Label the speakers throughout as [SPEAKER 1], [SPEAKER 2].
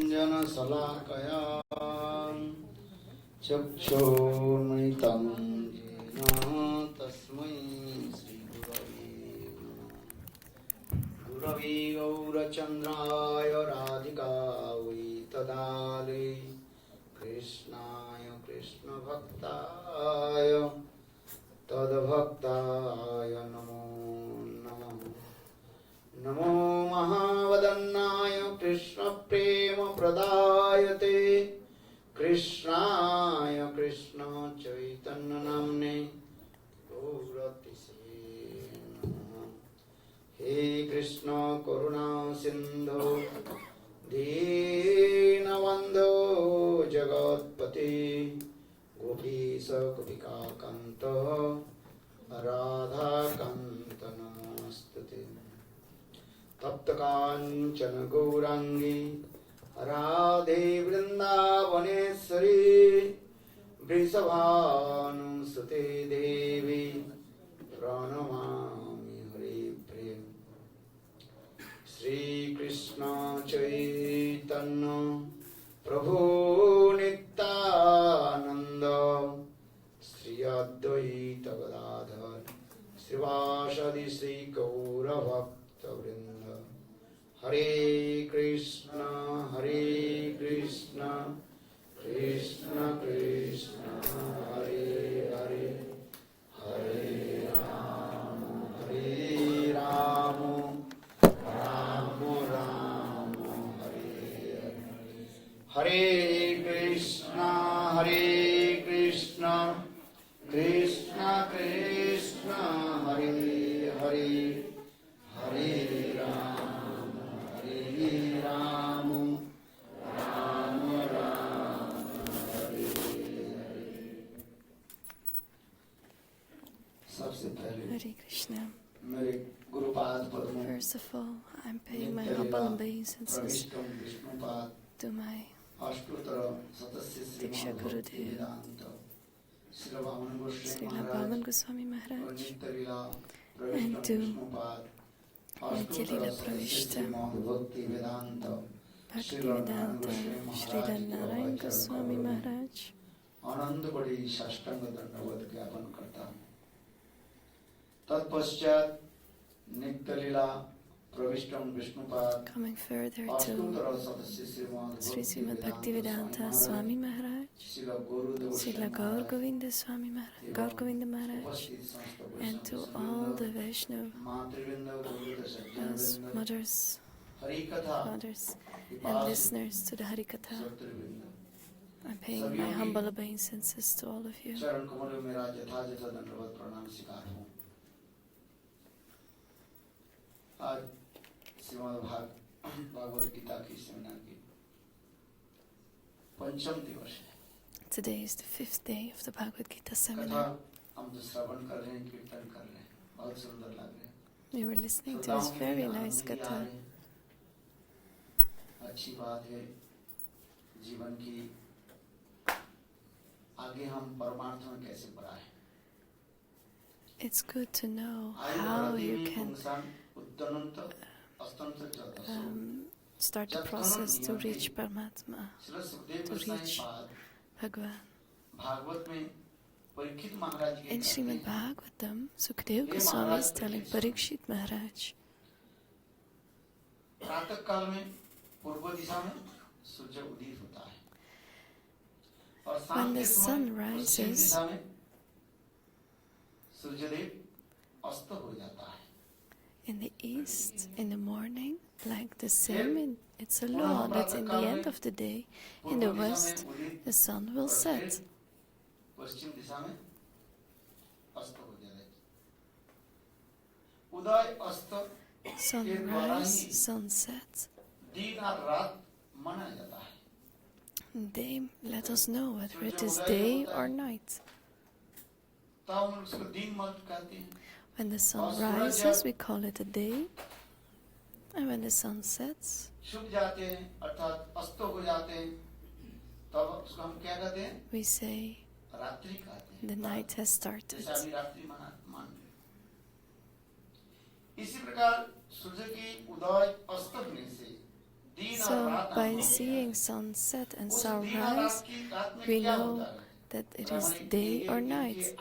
[SPEAKER 1] ज्ञानाञ्जनशलाकया चक्षुर्मिलितं येन तस्मै गुरवे गौरचन्द्राय राधिकायै तदालये कृष्णाय कृष्णभक्ताय तद्भक्ताय नमो नमः। नमो महावदन्नाय कृष्णप्रेमप्रदायते कृष्णाय कृष्णचैतन्यनाम्ने गौरतिसे नमः। हे कृष्ण करुणा सिन्धो दीनबन्धो जगत्पते गोपीश गोपिकान्त राधाकान्त नमोस्तुते। तप्त कांचन गौरांगी राधे वृंदावनेश्वरी वृषभानुसुते देवी प्रणमामि हरिप्रिये। श्री कृष्ण चैतन्य प्रभु नित्यानंद श्री अद्वैत गदाधर श्रीवासदि श्री गौरभक्तवृंद। हरे कृष्ण कृष्ण कृष्ण हरे हरे हरे राम राम राम हरे हरे। हरे कृष्ण कृष्ण कृष्ण हरे हरे हरे राम राम राम हरे हरे। सबसे पहले
[SPEAKER 2] Hare Krishna.
[SPEAKER 1] मेरे Gurupad पद्मों
[SPEAKER 2] First of all, I'm paying my humble obeisances to my Diksha Gurudev, Srila Bhagavad Goswami Maharaj, and to Nitya-lila Pravishta Bhaktivedanta Srila Narayan Goswami Maharaj.
[SPEAKER 1] आनंद बड़ी साष्टांग दंडवत ज्ञापन करता हूँ। तत्पश्चात नित्यलीला प्रविष्टम Vishnupad
[SPEAKER 2] Coming further to Sri Srimad Bhaktivedanta Swami Maharaj, Srila Gaur Govinda Swami Maharaj, Gaur Govinda Maharaj, and to all the Vaishnava mothers, fathers, and listeners to the Harikatha. I'm paying my humble obeisances to all of you.
[SPEAKER 1] आज श्रीमद् भागवत गीता की seminar की पंचम दिवस है।
[SPEAKER 2] Today is the 5th day of the Bhagavad Gita
[SPEAKER 1] कथा
[SPEAKER 2] seminar.
[SPEAKER 1] हम जो श्रवण कर रहे हैं, कीर्तन कर रहे हैं, बहुत सुंदर लग रहे हैं।
[SPEAKER 2] We were listening to this very nice katha.
[SPEAKER 1] अच्छी बात है जीवन की। आगे हम परमार्थ में कैसे बढ़ाएं?
[SPEAKER 2] It's good to know how you can start the process to reach Paramatma, to reach Bhagwan. In Srimad Bhagavatam, Sukadeva Goswami is telling Parikshit Maharaj, when the sun rises, in the east, in the morning, like the same, it's a law that in the end of the day, in the west, the sun will set. Sunrise, sunset, they let us know whether it is day or night. When the sun rises, we call it a day, and when the sun sets, we say the night has started. So, by seeing sunset and sunrise, we know that it is day or night.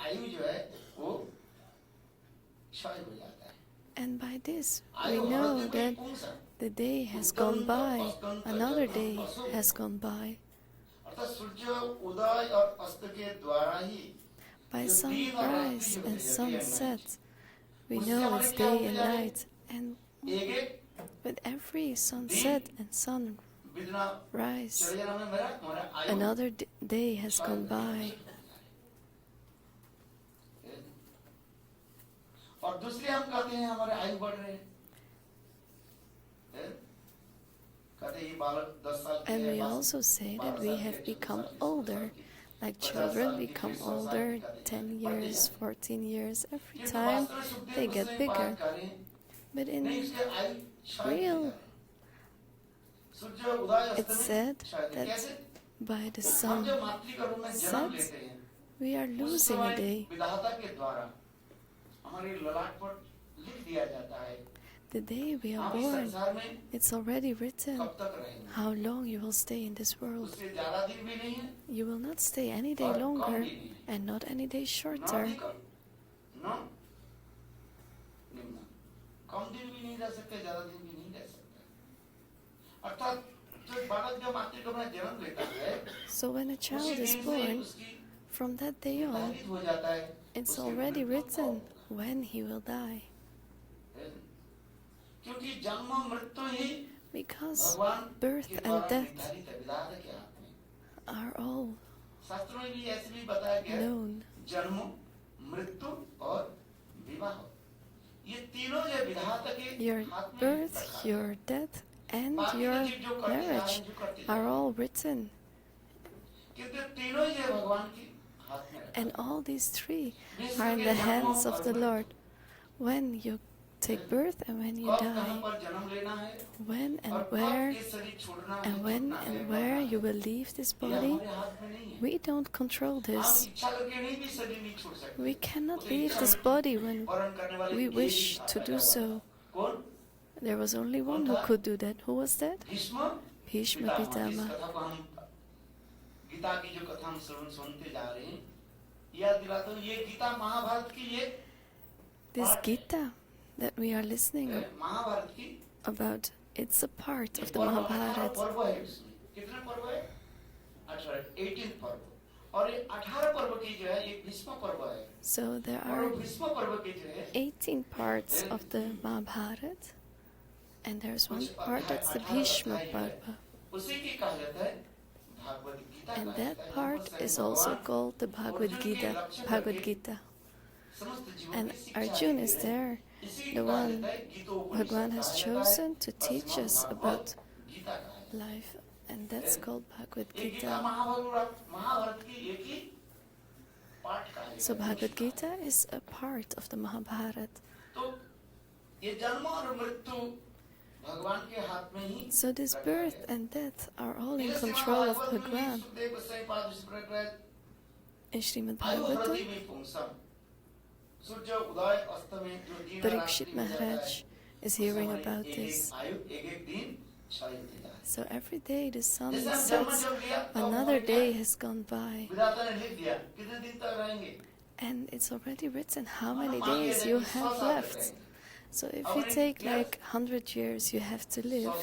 [SPEAKER 2] And by this, we know that the day has gone by, another day has gone by. By sunrise and sunset, we know it's day and night. And with every sunset and sunrise, another day has gone by.
[SPEAKER 1] और दूसरी हम कहते हैं हमारे आयु बढ़ रहे हैं, कहते हैं ये बालक 10 साल के हैं.
[SPEAKER 2] And we also say that we have become older. Like children become older, 10 years, 14 years, every time they get bigger. But in real, it's said that by the sun set, we are losing a day. The day we are born, it's already written how long you will stay in this world. You will not stay any day longer and not any day shorter. So when a child is born, from that day on, it's already written when he will die. Because birth and death are all known. Your birth, your death, and your marriage are all written. And all these three are in the hands of the Lord. When you take birth and when you die, when and where you will leave this body, we don't control this. We cannot leave this body when we wish to do so. There was only one who could do that. Who was that? Bhishma Pitama. This Gita that we are listening about, it's a part of the Mahabharata. So there are 18 parts of the Mahabharata, and there's one part that's the Bhishma Parva. And that part is also called the Bhagavad Gita. And Arjuna is there, the one Bhagwan has chosen to teach us about life, and that's called Bhagavad Gita. So Bhagavad Gita is a part of the Mahabharata. So this birth and death are all in control of Bhagwan. In Srimad Bhagavatam, Parikshit Maharaj is hearing about this. So every day the sun sets, another day has gone by. And it's already written how many days you have left. So if you take like 100 years you have to live.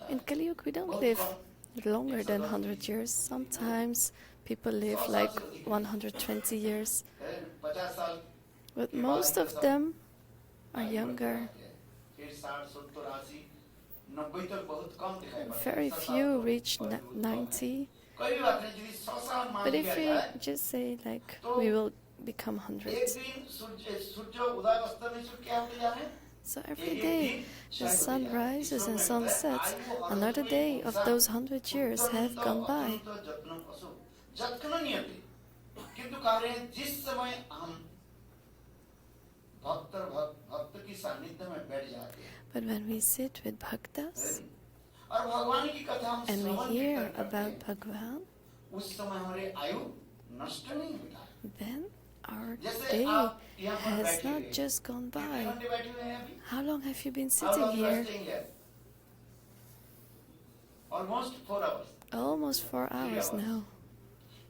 [SPEAKER 2] In Kali Yuga we don't live longer than 100 years. Sometimes people live like 120 years. But most of them are younger. Very few reach 90. But if we just say like we will become 100. So every day the sun rises and sun sets. Another day of those 100 years have gone by. But when we sit with bhaktas and we hear about Bhagwan, then our
[SPEAKER 1] जैसे
[SPEAKER 2] day
[SPEAKER 1] आप यहाँ पर
[SPEAKER 2] has
[SPEAKER 1] बैठे
[SPEAKER 2] not
[SPEAKER 1] हुए
[SPEAKER 2] just gone
[SPEAKER 1] कितने
[SPEAKER 2] by.
[SPEAKER 1] घंटे बैठे हुए हैं अभी?
[SPEAKER 2] How long have you been
[SPEAKER 1] How
[SPEAKER 2] sitting
[SPEAKER 1] long you are
[SPEAKER 2] here?
[SPEAKER 1] staying here? Almost 4 hours.
[SPEAKER 2] Almost 4 hours
[SPEAKER 1] hours.
[SPEAKER 2] now.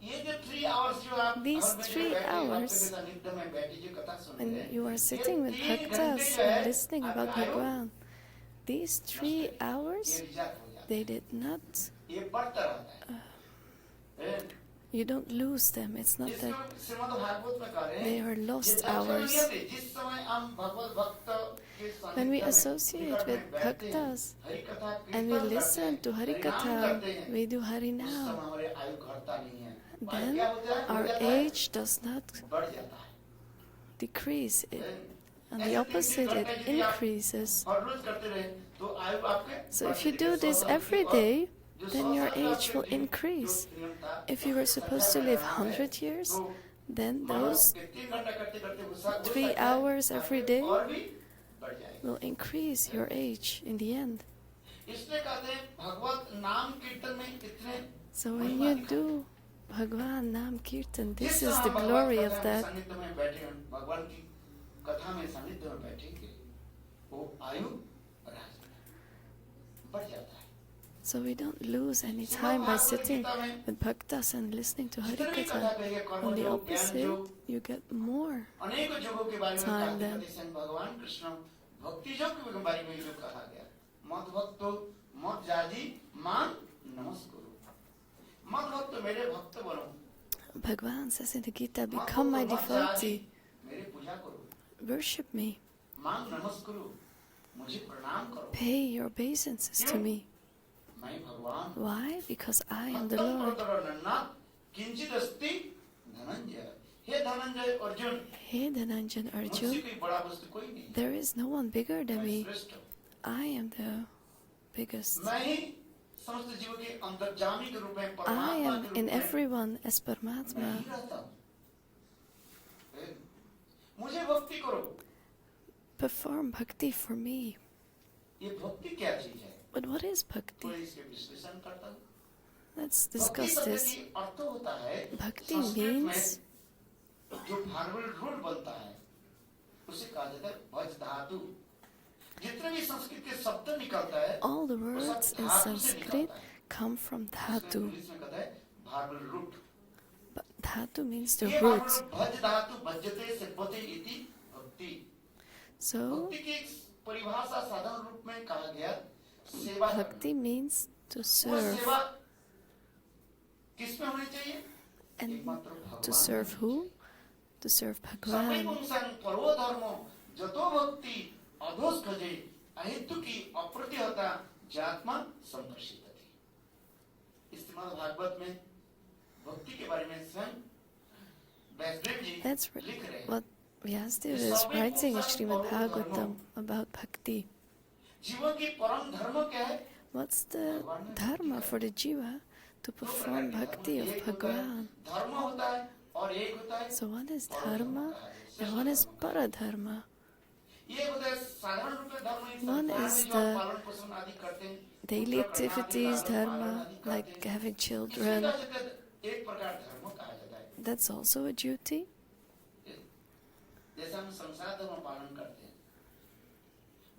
[SPEAKER 1] ये जो 3 hours जो आप
[SPEAKER 2] These
[SPEAKER 1] हर में
[SPEAKER 2] 3
[SPEAKER 1] बैठे
[SPEAKER 2] hours,
[SPEAKER 1] भक्त के सानिध्य में बैठे जो कथा सुन रहे
[SPEAKER 2] when
[SPEAKER 1] हैं,
[SPEAKER 2] you are
[SPEAKER 1] ये
[SPEAKER 2] sitting with
[SPEAKER 1] 3 घंटे
[SPEAKER 2] bhaktas
[SPEAKER 1] जो है
[SPEAKER 2] and listening about
[SPEAKER 1] आपका आयु
[SPEAKER 2] Bhagwan, these 3
[SPEAKER 1] ये
[SPEAKER 2] hours,
[SPEAKER 1] रिजर्व हो जाता
[SPEAKER 2] they did not,
[SPEAKER 1] है, ये बढ़ता रहता है।
[SPEAKER 2] you don't lose them. It's not that
[SPEAKER 1] जिसको श्रीमद् भागवत में कह रहे
[SPEAKER 2] they
[SPEAKER 1] हैं,
[SPEAKER 2] are
[SPEAKER 1] ये
[SPEAKER 2] lost
[SPEAKER 1] जब से
[SPEAKER 2] hours.
[SPEAKER 1] नियत जिस समय हम भगवत भक्त के
[SPEAKER 2] When we
[SPEAKER 1] सानिध्य में
[SPEAKER 2] associate
[SPEAKER 1] निकट
[SPEAKER 2] with
[SPEAKER 1] में बैठते हैं,
[SPEAKER 2] bhaktas
[SPEAKER 1] हरि कथा
[SPEAKER 2] and we
[SPEAKER 1] कीर्तन करते
[SPEAKER 2] listen
[SPEAKER 1] हैं,
[SPEAKER 2] to Hari
[SPEAKER 1] हरि नाम
[SPEAKER 2] Katha,
[SPEAKER 1] करते हैं,
[SPEAKER 2] we do Hari
[SPEAKER 1] उस
[SPEAKER 2] Nam,
[SPEAKER 1] समय हमारे आयु घटता नहीं है।
[SPEAKER 2] then
[SPEAKER 1] क्या होता है?
[SPEAKER 2] our
[SPEAKER 1] बढ़ जाता है,
[SPEAKER 2] age does not
[SPEAKER 1] बढ़ जाता है।
[SPEAKER 2] decrease. On
[SPEAKER 1] ऐसे
[SPEAKER 2] the
[SPEAKER 1] 3
[SPEAKER 2] opposite,
[SPEAKER 1] घंटे
[SPEAKER 2] it
[SPEAKER 1] यदि आप
[SPEAKER 2] increases.
[SPEAKER 1] हर रोज करते रहे तो आयु आपके
[SPEAKER 2] So if
[SPEAKER 1] बढ़ती
[SPEAKER 2] you
[SPEAKER 1] रहेगी।
[SPEAKER 2] do
[SPEAKER 1] 100
[SPEAKER 2] this
[SPEAKER 1] साल
[SPEAKER 2] every
[SPEAKER 1] की और
[SPEAKER 2] day,
[SPEAKER 1] जो
[SPEAKER 2] then
[SPEAKER 1] 100
[SPEAKER 2] your
[SPEAKER 1] साल का
[SPEAKER 2] age will
[SPEAKER 1] आपके जो
[SPEAKER 2] increase.
[SPEAKER 1] नियम था,
[SPEAKER 2] If you were
[SPEAKER 1] उसकी
[SPEAKER 2] supposed to
[SPEAKER 1] संख्या
[SPEAKER 2] live
[SPEAKER 1] बढ़ाना है,
[SPEAKER 2] 100 years,
[SPEAKER 1] तो
[SPEAKER 2] then
[SPEAKER 1] मानो
[SPEAKER 2] those
[SPEAKER 1] कि 3 घंटा करते-करते वो सब
[SPEAKER 2] 3 hours every day
[SPEAKER 1] और भी बढ़ जाएगा।
[SPEAKER 2] will increase your age in the end.
[SPEAKER 1] इसलिए कहते हैं भगवत नाम कीर्तन में इतने
[SPEAKER 2] So when you do Bhagwan Nam Kirtan, this
[SPEAKER 1] जिस
[SPEAKER 2] is
[SPEAKER 1] समय
[SPEAKER 2] the
[SPEAKER 1] भगवत
[SPEAKER 2] glory
[SPEAKER 1] कथा
[SPEAKER 2] of
[SPEAKER 1] में
[SPEAKER 2] that.
[SPEAKER 1] सानिध्य में बैठे हैं, भगवान की कथा में सानिध्य में बैठेंगे, वो आयु बढ़ जाता है।
[SPEAKER 2] So we don't lose any time by sitting with bhaktas and listening to Hari Katha. On the opposite, you get more
[SPEAKER 1] अनेकों जोगों के बारे में
[SPEAKER 2] time
[SPEAKER 1] कहा
[SPEAKER 2] then.
[SPEAKER 1] भगवान कृष्ण भक्ति योग के बारे में जो कहा गया, मत भक्तो मत जाजी मान नमस्कुरु, मत भक्त मेरे भक्त बनो।
[SPEAKER 2] Bhagwan says in the Gita, become my devotee,
[SPEAKER 1] मेरे पूजा करो,
[SPEAKER 2] worship me,
[SPEAKER 1] मान नमस्कुरु, मुझे प्रणाम करो।
[SPEAKER 2] pay your obeisances to me.
[SPEAKER 1] मैं भगवान।
[SPEAKER 2] Why? Because I am the Lord.
[SPEAKER 1] किंचित अस्ति धनंजय, हे धनंजय अर्जुन,
[SPEAKER 2] Hey Dhananjan
[SPEAKER 1] मुझसे
[SPEAKER 2] Arjun,
[SPEAKER 1] कोई बड़ा वस्तु कोई नहीं।
[SPEAKER 2] there is no one bigger than
[SPEAKER 1] मैं
[SPEAKER 2] me.
[SPEAKER 1] श्रेष्ठ हूँ।
[SPEAKER 2] I am the biggest.
[SPEAKER 1] मैं ही समस्त जीवों के अंतर्जामी के रूप में
[SPEAKER 2] I
[SPEAKER 1] परमात्मा
[SPEAKER 2] am
[SPEAKER 1] के रूप
[SPEAKER 2] in
[SPEAKER 1] में
[SPEAKER 2] everyone as
[SPEAKER 1] मैं
[SPEAKER 2] Paramatma.
[SPEAKER 1] ही रहता हूँ। मुझे भक्ति करो।
[SPEAKER 2] Perform bhakti for me.
[SPEAKER 1] ये भक्ति क्या चीज है?
[SPEAKER 2] But what is bhakti?
[SPEAKER 1] कोई इसके विश्लेषण करता हूँ।
[SPEAKER 2] Let's
[SPEAKER 1] भक्ति
[SPEAKER 2] discuss
[SPEAKER 1] शब्द
[SPEAKER 2] this.
[SPEAKER 1] की अर्थ होता है
[SPEAKER 2] Bhakti
[SPEAKER 1] संस्कृत में
[SPEAKER 2] means
[SPEAKER 1] जो फार्मल रूल बनता है उसे कहा जाता है भज धातु। जितने भी संस्कृत के शब्द निकलता है
[SPEAKER 2] all the words in Sanskrit come from dhatu.
[SPEAKER 1] English में कहता है formal root.
[SPEAKER 2] But dhatu means the
[SPEAKER 1] ये
[SPEAKER 2] root.
[SPEAKER 1] भज धातु भजते सेवते इति भक्ति।
[SPEAKER 2] So
[SPEAKER 1] भक्ति की परिभाषा साधारण रूप में कहा गया सेवा करना।
[SPEAKER 2] bhakti means to
[SPEAKER 1] वो
[SPEAKER 2] serve.
[SPEAKER 1] सेवा किसमें होनी चाहिए?
[SPEAKER 2] And
[SPEAKER 1] एकमात्र भगवान
[SPEAKER 2] to serve
[SPEAKER 1] में।
[SPEAKER 2] who? To serve
[SPEAKER 1] सबै
[SPEAKER 2] Bhagwan.
[SPEAKER 1] पुंसं परो धर्मो जतो भक्ति अधोस खजे अहेतु की अप्रतिहता जात्मा संप्रसिद्धति। इस श्रीमद् भागवत में भक्ति के बारे में स्वयं व्यासदेव जी
[SPEAKER 2] That's
[SPEAKER 1] लिख रहे हैं।
[SPEAKER 2] what Vyasdev is writing in Srimad Bhagavatam about bhakti.
[SPEAKER 1] जीवन की परम धर्म क्या है?
[SPEAKER 2] What's the dharma for the jiva to perform bhakti of Bhagwan?
[SPEAKER 1] धर्म होता है और एक होता है
[SPEAKER 2] So one is dharma and one is paradharma.
[SPEAKER 1] ये होता है साधारण रूप में धर्म।
[SPEAKER 2] One is
[SPEAKER 1] जो
[SPEAKER 2] the
[SPEAKER 1] पालन पोषण आदि करते हैं
[SPEAKER 2] daily activities, dharma, like having children.
[SPEAKER 1] एक प्रकार धर्म कहा जाता है।
[SPEAKER 2] That's also a duty.
[SPEAKER 1] जैसे हम संसार धर्म पालन करते हैं,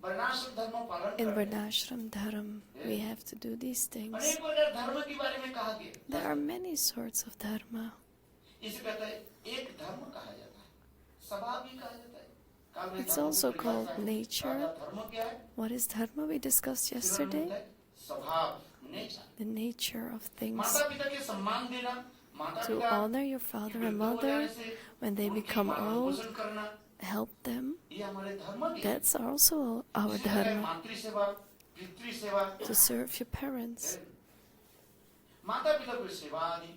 [SPEAKER 1] वर्णाश्रम धर्म पालन
[SPEAKER 2] In
[SPEAKER 1] करते हैं।
[SPEAKER 2] Varnashram Dharam, we have to do these things.
[SPEAKER 1] अनेक प्रकार धर्म के बारे में कहा गया।
[SPEAKER 2] There are many sorts of dharma.
[SPEAKER 1] इसे कहता है एक धर्म कहा जाता है, स्वभाव भी कहा जाता है। काल में
[SPEAKER 2] It's
[SPEAKER 1] धर्म
[SPEAKER 2] also
[SPEAKER 1] की
[SPEAKER 2] called
[SPEAKER 1] परिभाषा है।
[SPEAKER 2] nature.
[SPEAKER 1] धर्म क्या है?
[SPEAKER 2] What is dharma we discussed
[SPEAKER 1] फिर
[SPEAKER 2] yesterday?
[SPEAKER 1] होता है स्वभाव, nature.
[SPEAKER 2] The nature of things.
[SPEAKER 1] माता पिता के सम्मान देना, माता
[SPEAKER 2] To
[SPEAKER 1] पिता
[SPEAKER 2] honor your father and mother when they become old,
[SPEAKER 1] पोषण करना,
[SPEAKER 2] help them.
[SPEAKER 1] ये हमारे धर्म की है।
[SPEAKER 2] That's also our
[SPEAKER 1] इसे कहते हैं
[SPEAKER 2] dharma.
[SPEAKER 1] मातृ सेवा, पितृ सेवा,
[SPEAKER 2] To serve your parents.
[SPEAKER 1] माता पिता को सेवा आदि,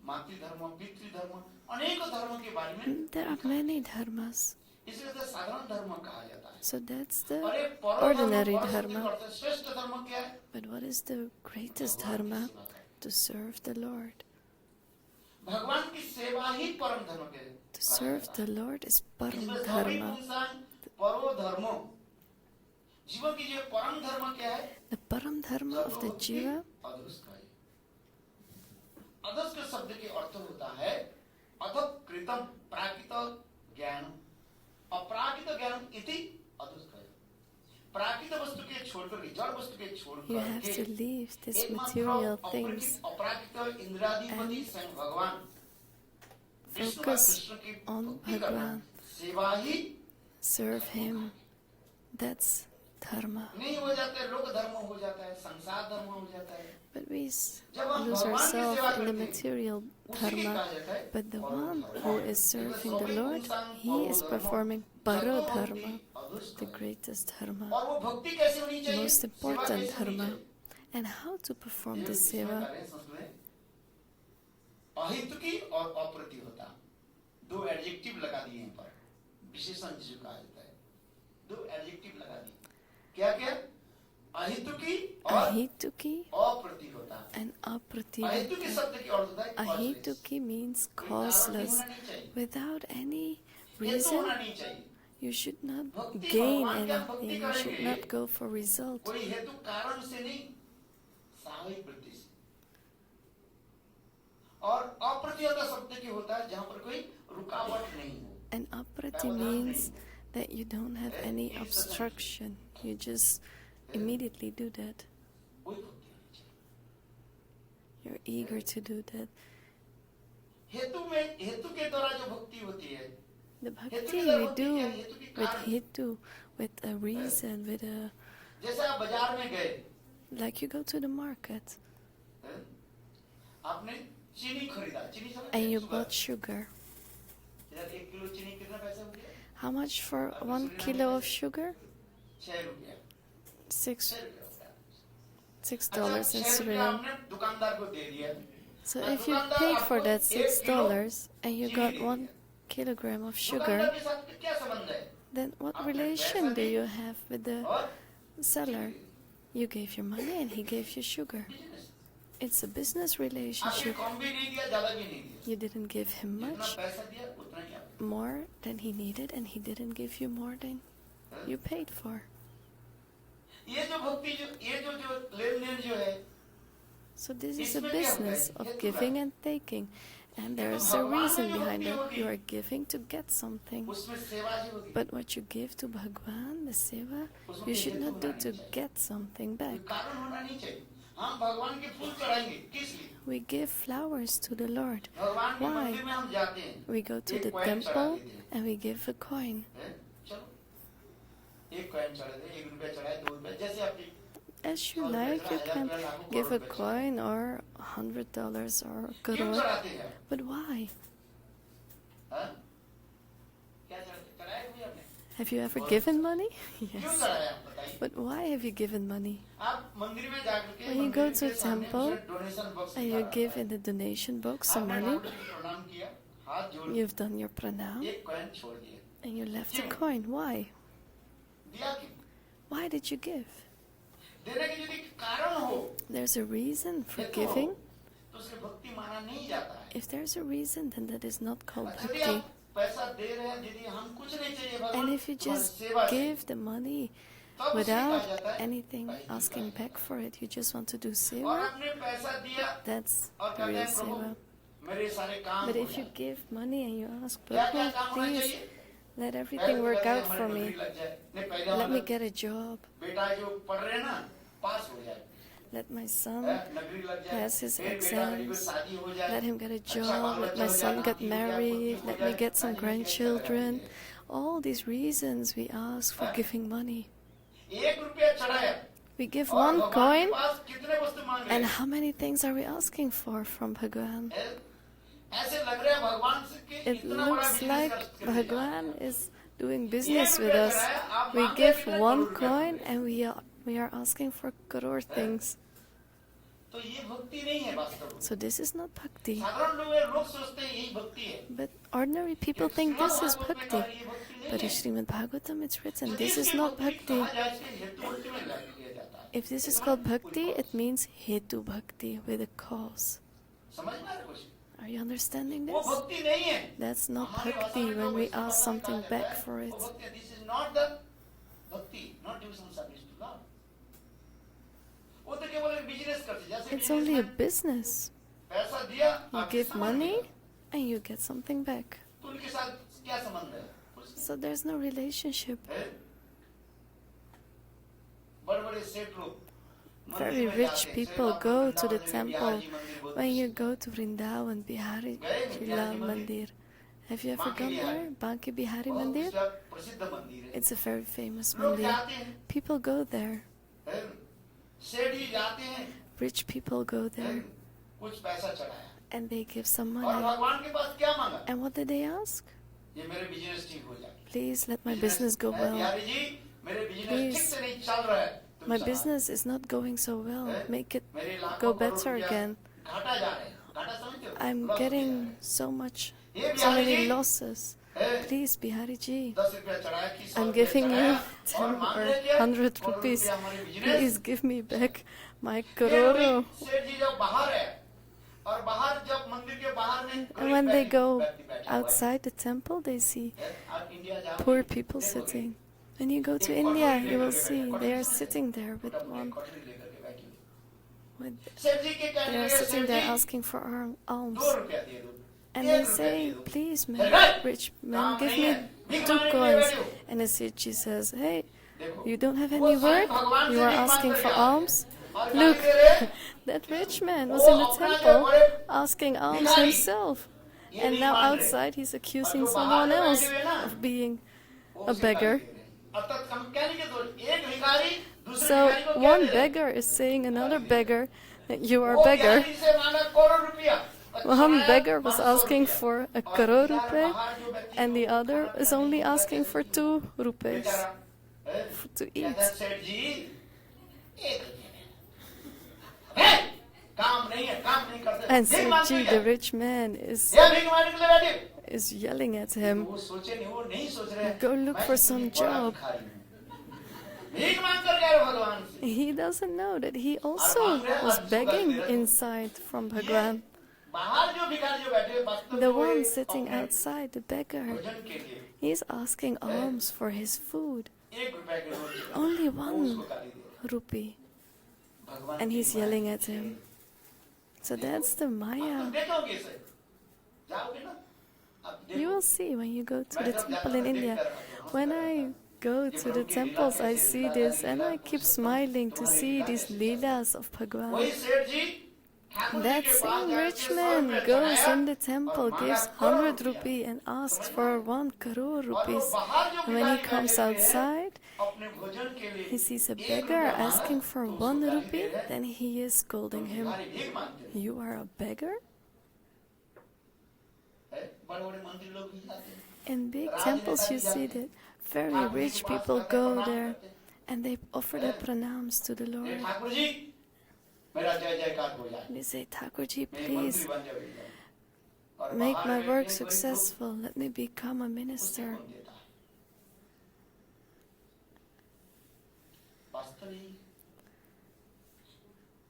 [SPEAKER 1] मातृ धर्म, पितृ धर्म, अनेक धर्मों के बारे में
[SPEAKER 2] There are many dharmas.
[SPEAKER 1] इसलिए तो साधारण धर्म कहा जाता है।
[SPEAKER 2] So that's the
[SPEAKER 1] और एक परम
[SPEAKER 2] ordinary
[SPEAKER 1] धर्म, परम
[SPEAKER 2] dharma.
[SPEAKER 1] धर्म, श्रेष्ठ धर्म क्या है?
[SPEAKER 2] But what is the greatest dharma? To serve the Lord.
[SPEAKER 1] भगवान की सेवा ही परम धर्म के
[SPEAKER 2] To serve the Lord is param
[SPEAKER 1] इसमें सभी
[SPEAKER 2] dharma.
[SPEAKER 1] इंसान परो धर्मो, जीवन की जो परम धर्म क्या है?
[SPEAKER 2] The param dharma of the jiva
[SPEAKER 1] अधुष्ट का है। अधुष्ट के शब्द के अर्थ होता है अथ कृतम प्राकृत ज्ञान अप्राकृत ज्ञान इति अदुष्कय। प्राकृत वस्तु के छोड़कर जड़ वस्तु के छोड़कर
[SPEAKER 2] You have to leave these material things
[SPEAKER 1] अपराकृत इंद्रियाधिपति स्वयं भगवान
[SPEAKER 2] focus on Bhagwan.
[SPEAKER 1] सेवा ही
[SPEAKER 2] Serve him. That's dharma.
[SPEAKER 1] नहीं हो जाता है, लोक धर्म हो जाता है, संसार धर्म हो जाता है।
[SPEAKER 2] But we lose ourselves in the material dharma. But the one who is serving the Lord, he is performing Paro dharma, the greatest dharma,
[SPEAKER 1] और वो भक्ति कैसे होनी चाहिए,
[SPEAKER 2] most important dharma. And how to perform the seva?
[SPEAKER 1] अहितुकी और अप्रतिहता, दो adjective लगा दिए हैं पर, विशेषण जिसे कहा जाता है, दो एडजेक्टिव लगा दिए। क्या क्या? अहितुकी और अप्रतिहता।
[SPEAKER 2] And aprativata.
[SPEAKER 1] अहितुकी शब्द की अर्थ होता है
[SPEAKER 2] Ahituki means causeless, without any reason. You should not gain anything. You should not go for result.
[SPEAKER 1] कोई हेतु कारण से नहीं, स्वाभाविक वृत्ति से। और अप्रतिहता शब्द की होता है जहाँ पर कोई रुकावट नहीं हो।
[SPEAKER 2] And aprati means that you don't have any obstruction. You just immediately do that. You're eager to do that.
[SPEAKER 1] हेतु के द्वारा जो भक्ति होती है,
[SPEAKER 2] The bhakti we do with hetu, with a reason, with a...
[SPEAKER 1] जैसे आप बाजार में गए,
[SPEAKER 2] Like you go to the market
[SPEAKER 1] आपने चीनी खरीदा, चीनी समझ,
[SPEAKER 2] and you bought sugar.
[SPEAKER 1] इधर 1 किलो चीनी कितना पैसा हो गया?
[SPEAKER 2] How much for 1 kilo of sugar?
[SPEAKER 1] 6 रुपया।
[SPEAKER 2] $6 in Suriname.
[SPEAKER 1] आपने दुकानदार को दे दिया।
[SPEAKER 2] So if you paid for that $6 and you got 1 kilogram of sugar, then what relation do you have with the seller? You gave your money and he gave you sugar. It's a business relationship. You didn't give him much more than he needed, and he didn't give you more than you paid for. So this is a business of giving and taking, and there's a reason behind it. You are giving to get something. But what you give to Bhagwan, the seva, you should not do to get something back. We give flowers to the Lord. Why? We go to the temple and we give a coin. As you like, you can give a coin or $100 or a crore. But why? Have you ever given money? Yes. But why have you given money? When you go to a temple and you give in the donation box some money, you've done your pranam and you left a coin. Why? Why did you give? There's a reason for giving. If there's a reason, then that is not called bhakti. And if you just give the money without anything asking back for it, you just want to do seva, that's the real seva. But if you give money and you ask, Bhagwan, please let everything work out for me. Let me get a job. Let my son pass his exams. Let him get a job. Let my son get married. Let me get some grandchildren. All these reasons we ask for giving money. We give 1 coin, and how many things are we asking for from Bhagwan? It looks like Bhagwan is doing business with us. We give 1 coin and we are asking for crore things. So this is not bhakti. But ordinary people think this is bhakti. But in Srimad Bhagavatam it's written, this is not bhakti. If this is called bhakti, it means hetu bhakti, with a cause. Are you understanding this? That's not bhakti when we ask something back for it.
[SPEAKER 1] This is not the bhakti, not devotional service to Lord.
[SPEAKER 2] It's only a business. You give money and you get something back.
[SPEAKER 1] तो उनके साथ क्या संबंध है?
[SPEAKER 2] So there's no relationship.
[SPEAKER 1] बड़े-बड़े सेठ लोग
[SPEAKER 2] Very rich people go to the temple. When you go to Vrindavan, Bihari Jila Mandir, have you ever gone there? Banki Bihari Mandir? It's a very famous mandir. People go there. Rich people go there. And they give some money. And what did they ask? Please let my business go well. Please, my business is not going so well. Make it go better again. I'm getting so many losses. Please, Bihari Ji, I'm giving you 10 or 100 rupees. Please give me back my crore. And when they go outside the temple, they see poor people sitting. When you go to India, you will see they are sitting there they are sitting there asking for alms. And they say, please, man, rich man, give me 2 coins. And the Sitchi says, hey, you don't have any work? You are asking for alms? Look, that rich man was in the temple asking alms himself. And now outside he's accusing someone else of being a beggar. So one beggar is saying another beggar that you are a beggar. One beggar was asking for a crore rupee and the other is only asking for 2 rupees to eat. And Sitchi, the rich man, is yelling at him, go look for some job. He doesn't know that he also was begging inside from Bhagwan. The one sitting outside, the beggar, he's asking alms for his food. Only 1 rupee. And he's yelling at him. So that's the Maya. You will see when you go to the temple in India. When I go to the temples, I see this and I keep smiling to see these leelas of Bhagwan. That same rich man goes in the temple, gives 100 rupees and asks for 1 crore rupees. And when he comes outside, he sees a beggar asking for 1 rupee, then he is scolding him. You are a beggar? In big temples you see that very rich people go there and they offer their pranams to the Lord. They say, Thakurji, please make my work successful. Let me become a minister.